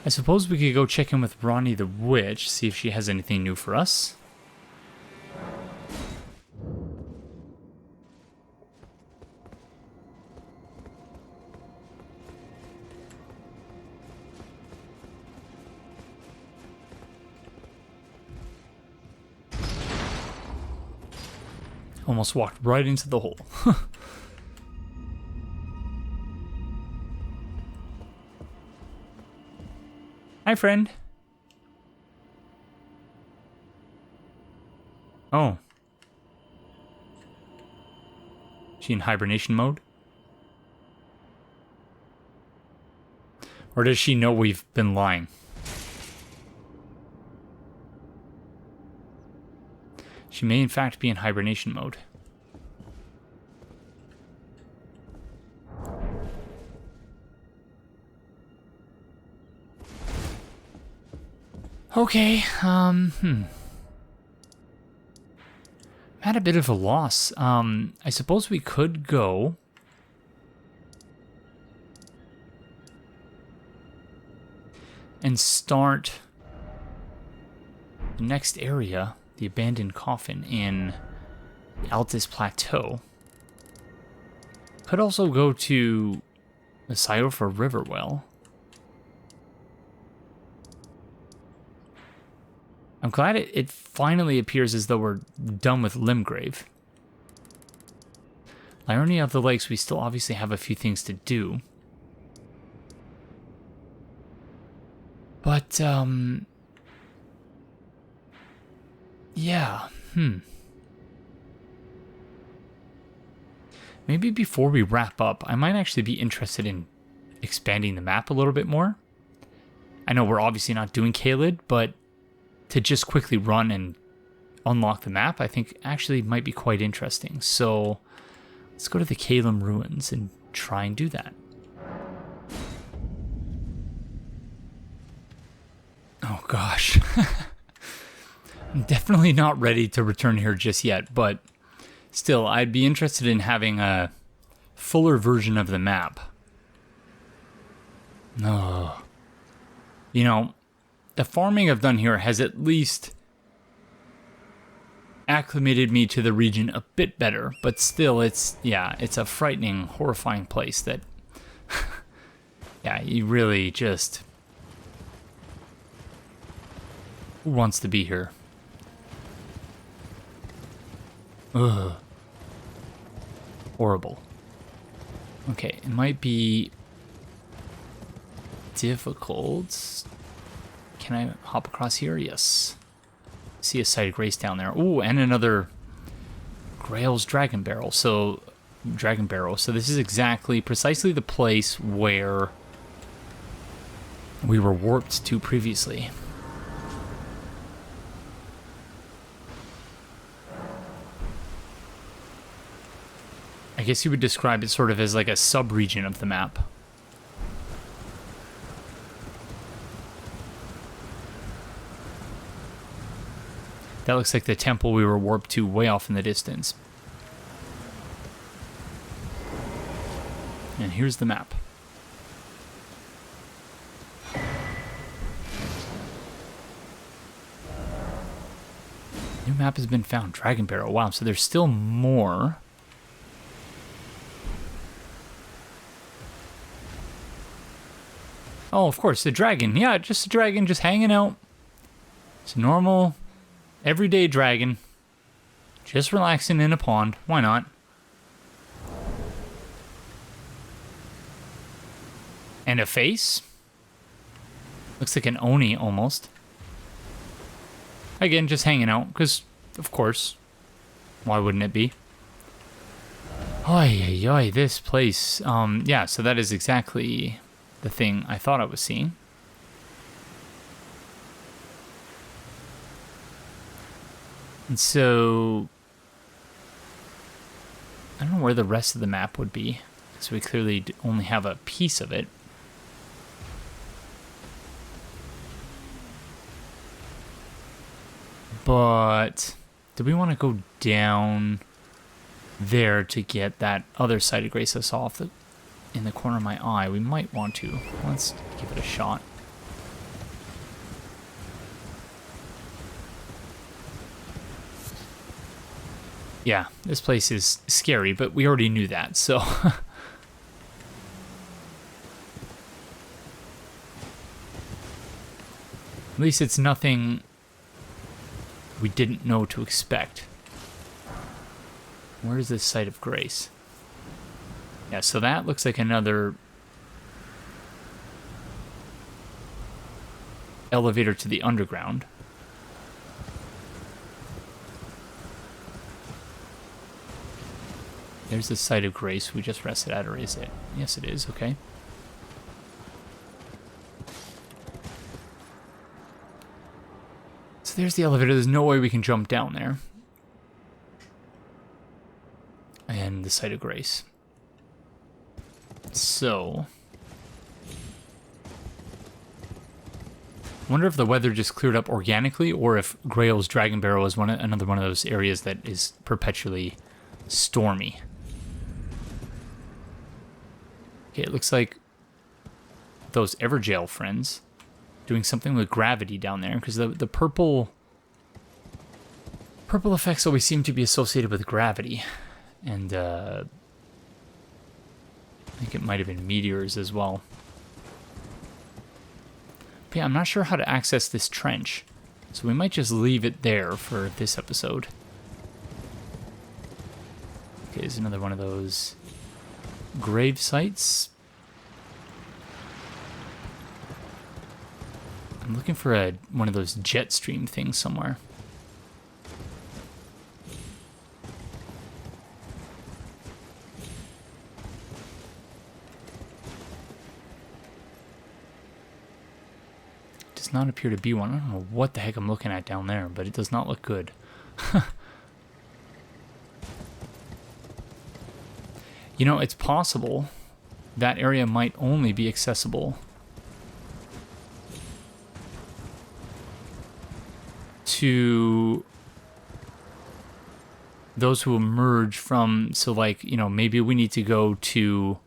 I suppose we could go check in with Ranni the Witch, see if she has anything new for us. Almost walked right into the hole. Hi, friend. Oh. She in hibernation mode? Or does she know we've been lying? She may in fact be in hibernation mode. Okay, I'm at a bit of a loss. I suppose we could go and start the next area, the abandoned coffin in the Altus Plateau. Could also go to the Sio for Riverwell. I'm glad it finally appears as though we're done with Limgrave. Irony of the Lakes, we still obviously have a few things to do. But, yeah, Maybe before we wrap up, I might actually be interested in expanding the map a little bit more. I know we're obviously not doing Caelid, but to just quickly run and unlock the map, I think actually might be quite interesting. So let's go to the Caelid Ruins and try and do that. Oh gosh. I'm definitely not ready to return here just yet, but still, I'd be interested in having a fuller version of the map. Oh. You know, the farming I've done here has at least acclimated me to the region a bit better, but still it's a frightening, horrifying place that yeah, you really just, who wants to be here? Ugh. Horrible. Okay, it might be difficult. Can I hop across here? Yes. See a site of grace down there. Ooh, and another Grail's Dragon Barrel. So this is precisely the place where we were warped to previously. I guess you would describe it sort of as like a sub-region of the map. That looks like the temple we were warped to way off in the distance. And here's the map. New map has been found. Dragon Barrel. Wow, so there's still more. Oh, of course, the dragon. Yeah, just a dragon just hanging out. It's a normal, everyday dragon. Just relaxing in a pond. Why not? And a face. Looks like an Oni almost. Again, just hanging out, because, of course, why wouldn't it be? Oy, oy, oy, this place. Yeah, so that is exactly the thing I thought I was seeing. And so I don't know where the rest of the map would be, because we clearly only have a piece of it. But do we want to go down there to get that other side of Grace I saw off in the corner of my eye? We might want to. Let's give it a shot. Yeah, this place is scary, but we already knew that, so at least it's nothing we didn't know to expect. Where is this site of grace? Yeah, so that looks like another elevator to the underground. There's the site of grace we just rested at, or is it? Yes, it is. Okay. So there's the elevator. There's no way we can jump down there. And the site of grace. So, I wonder if the weather just cleared up organically, or if Grail's Dragon Barrow is another one of those areas that is perpetually stormy. Okay, it looks like those Everjail friends doing something with gravity down there, because the purple effects always seem to be associated with gravity, and I think it might have been meteors as well. But yeah, I'm not sure how to access this trench, so we might just leave it there for this episode. Okay, there's another one of those grave sites. I'm looking for one of those jet stream things somewhere. Does not appear to be one. I don't know what the heck I'm looking at down there, but it does not look good. You know, it's possible that area might only be accessible to those who emerge from, so like, you know, maybe we need to go to,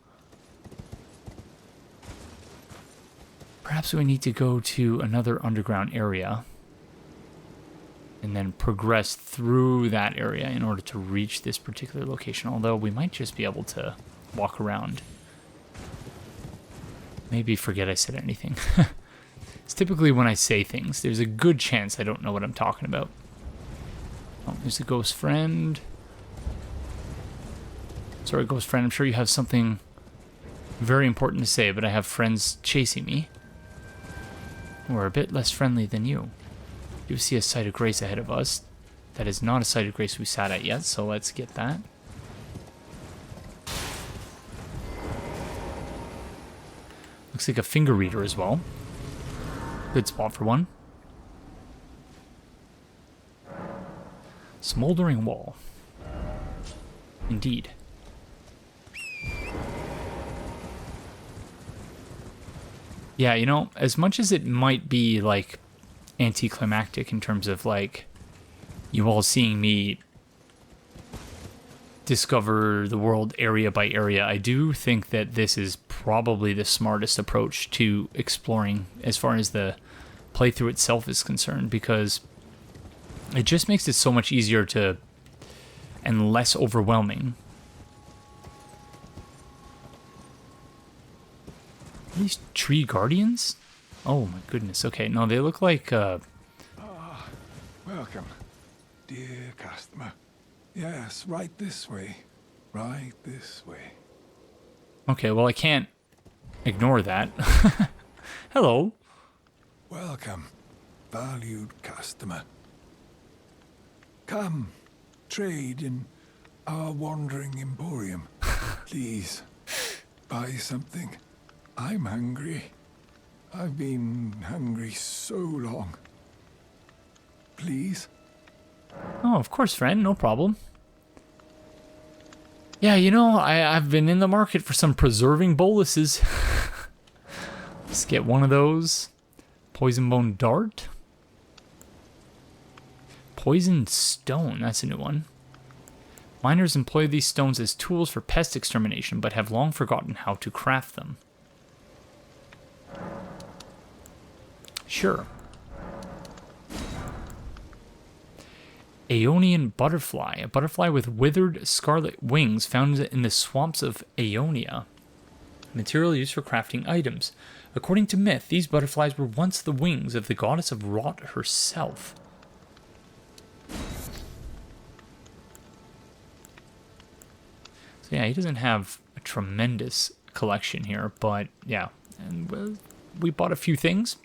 perhaps we need to go to another underground area and then progress through that area in order to reach this particular location, although we might just be able to walk around. Maybe forget I said anything. It's typically when I say things, there's a good chance I don't know what I'm talking about. Oh, there's a ghost friend. Sorry, ghost friend, I'm sure you have something very important to say, but I have friends chasing me who are a bit less friendly than you. You see a site of grace ahead of us. That is not a site of grace we sat at yet, so let's get that. Looks like a finger reader as well. Good spot for one. Smoldering wall. Indeed. Yeah, you know, as much as it might be like anticlimactic in terms of like you all seeing me discover the world area by area, I do think that this is probably the smartest approach to exploring as far as the playthrough itself is concerned, because it just makes it so much easier to and less overwhelming. Are these tree guardians? Oh my goodness. Okay, no, they look like welcome, dear customer. Yes, right this way. Right this way. Okay, well, I can't ignore that. Hello. Welcome, valued customer. Come, trade in our wandering emporium. Please, buy something. I'm hungry. I've been hungry so long. Please? Oh, of course, friend. No problem. Yeah, you know, I've been in the market for some preserving boluses. Let's get one of those. Poison bone dart. Poison stone. That's a new one. Miners employ these stones as tools for pest extermination, but have long forgotten how to craft them. Sure. Aeonian butterfly. A butterfly with withered scarlet wings found in the swamps of Aeonia. Material used for crafting items. According to myth, these butterflies were once the wings of the goddess of Rot herself. So yeah, he doesn't have a tremendous collection here, but yeah. And we bought a few things.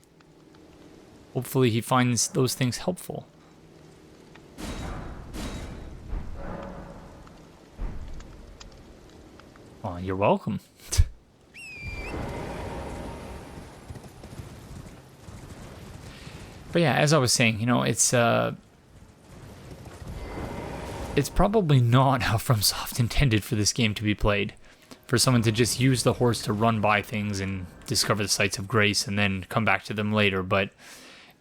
Hopefully he finds those things helpful. Oh, you're welcome. But yeah, as I was saying, you know, it's probably not how FromSoft intended for this game to be played. For someone to just use the horse to run by things and discover the sites of grace and then come back to them later. But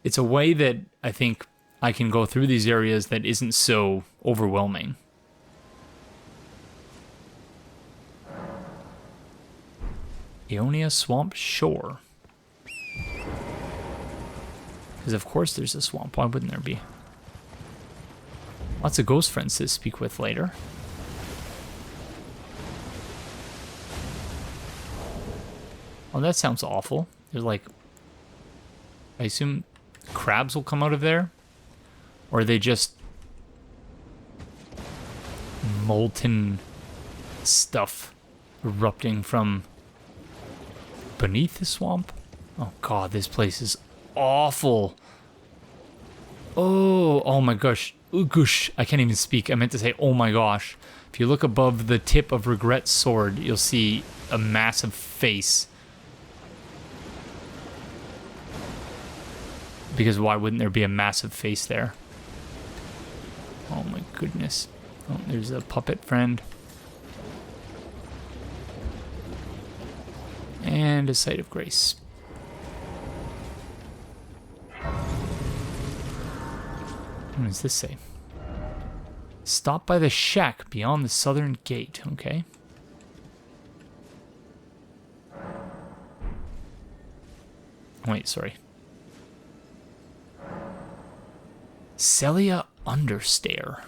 it's a way that I think I can go through these areas that isn't so overwhelming. Ionia Swamp Shore. Because of course there's a swamp. Why wouldn't there be? Lots of ghost friends to speak with later. Oh, that sounds awful. There's like... I assume crabs will come out of there? Or are they just... molten stuff erupting from beneath the swamp? Oh god, this place is awful. Oh my gosh. Oogosh. I can't even speak. I meant to say oh my gosh. If you look above the tip of Regret's sword, you'll see a massive face. Because why wouldn't there be a massive face there? Oh my goodness. Oh, there's a puppet friend. And a site of grace. What does this say? Stop by the shack beyond the southern gate. Okay. Wait, sorry. Celia Understair.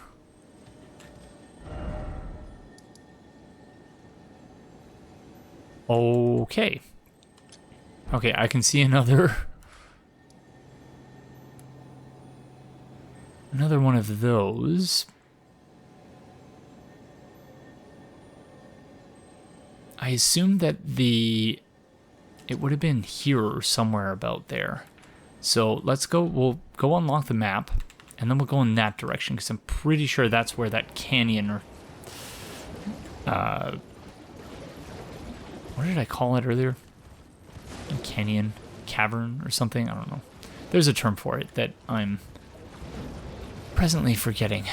Okay. Okay, I can see another one of those. I assume that it would have been here or somewhere about there. So let's go, we'll go unlock the map, and then we'll go in that direction, because I'm pretty sure that's where that canyon or... what did I call it earlier? A canyon, cavern, or something? I don't know. There's a term for it that I'm presently forgetting.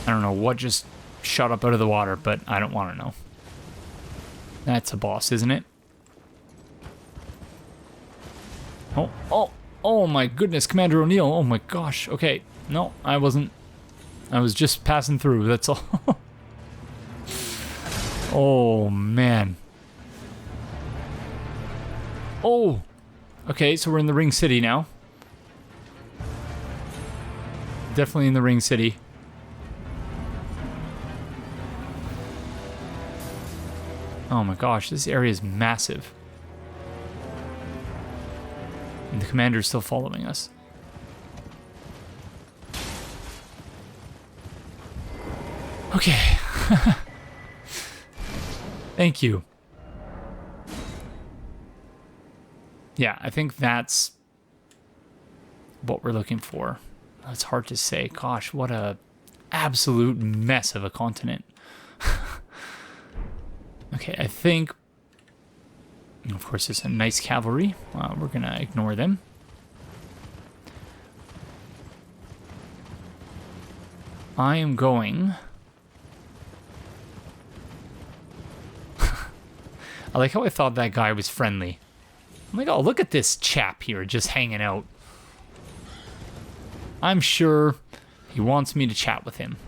I don't know what just shot up out of the water, but I don't want to know. That's a boss, isn't it? Oh my goodness, Commander O'Neill. Oh my gosh. Okay. No, I wasn't. I was just passing through, that's all. Oh, man. Oh! Okay, so we're in the Ring City now. Definitely in the Ring City. Oh my gosh, this area is massive. And the commander's still following us. Okay. Thank you. Yeah, I think that's what we're looking for. It's hard to say. Gosh, what a absolute mess of a continent. Okay, I think... Of course, there's a nice cavalry. We're going to ignore them. I am going... I like how I thought that guy was friendly. I'm like, oh, look at this chap here just hanging out. I'm sure he wants me to chat with him.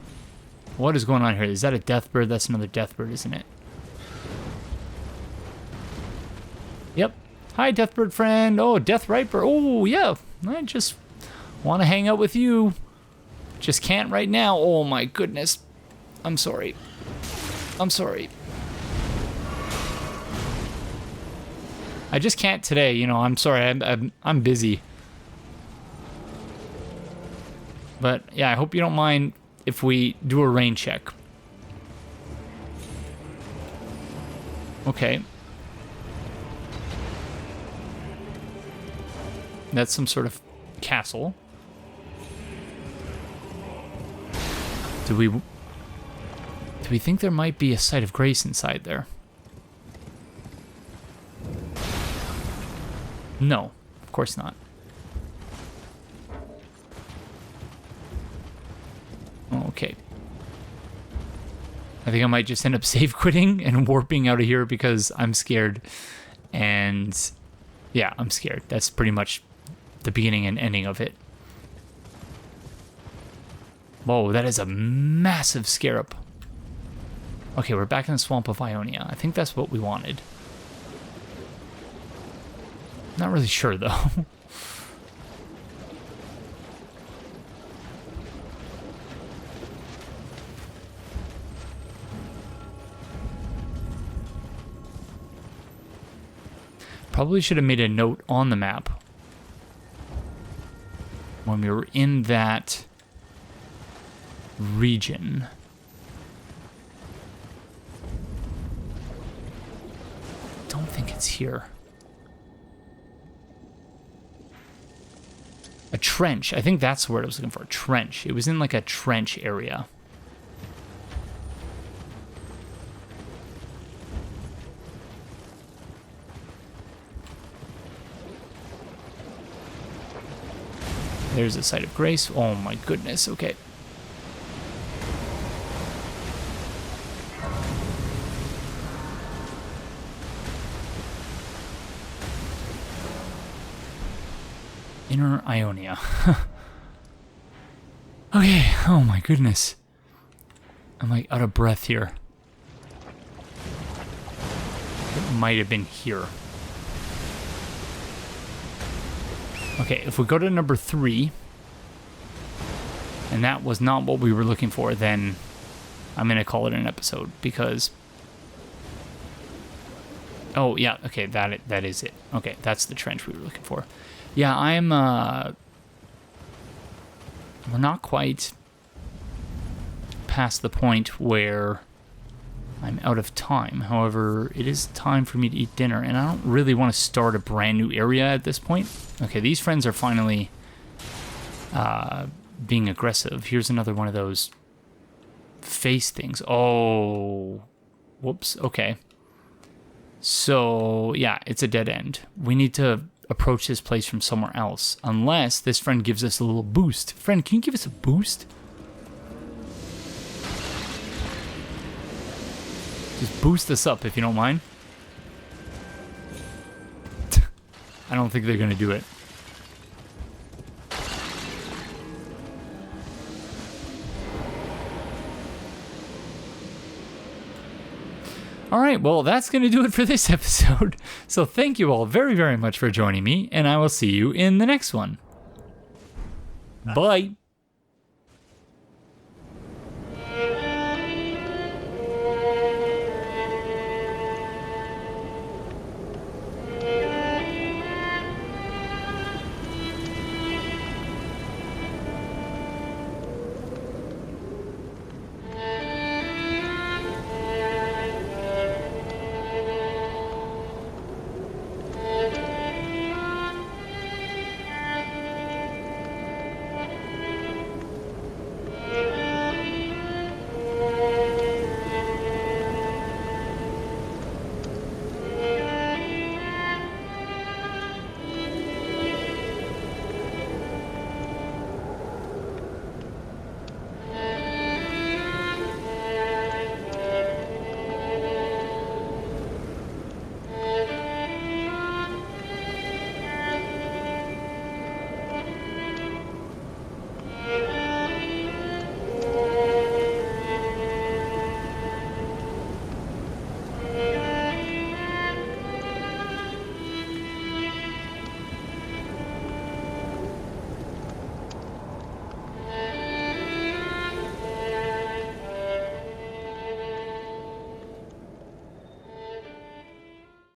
What is going on here? Is that a deathbird? That's another deathbird, isn't it? Yep. Hi, deathbird friend. Oh, Death Riper. Oh, yeah. I just want to hang out with you. Just can't right now. Oh, my goodness. I'm sorry. I'm sorry. I just can't today, you know. I'm sorry. I'm busy. But yeah, I hope you don't mind if we do a rain check. Okay. That's some sort of castle. Do we think there might be a site of grace inside there? No, of course not. Okay. I think I might just end up save quitting and warping out of here because I'm scared. And yeah, I'm scared. That's pretty much the beginning and ending of it. Whoa, that is a massive scarab. Okay, we're back in the swamp of Ionia. I think that's what we wanted. Not really sure, though. Probably should have made a note on the map when we were in that region. Don't think it's here. A trench. I think that's the word I was looking for. A trench. It was in like a trench area. There's a site of grace. Oh my goodness. Okay. Inner Ionia. Okay. Oh my goodness. I'm like out of breath here. It might have been here. Okay, if we go to number 3, and that was not what we were looking for, then I'm going to call it an episode, because... Oh, yeah, okay, that is it. Okay, that's the trench we were looking for. Yeah, I'm, we're not quite past the point where I'm out of time. However, it is time for me to eat dinner, and I don't really want to start a brand new area at this point. Okay, these friends are finally being aggressive. Here's another one of those face things. Oh, whoops, okay. So, yeah, it's a dead end. We need to approach this place from somewhere else, unless this friend gives us a little boost. Friend, can you give us a boost? Just boost us up if you don't mind. I don't think they're going to do it. All right, well, that's going to do it for this episode. So thank you all very, very much for joining me, and I will see you in the next one. Bye.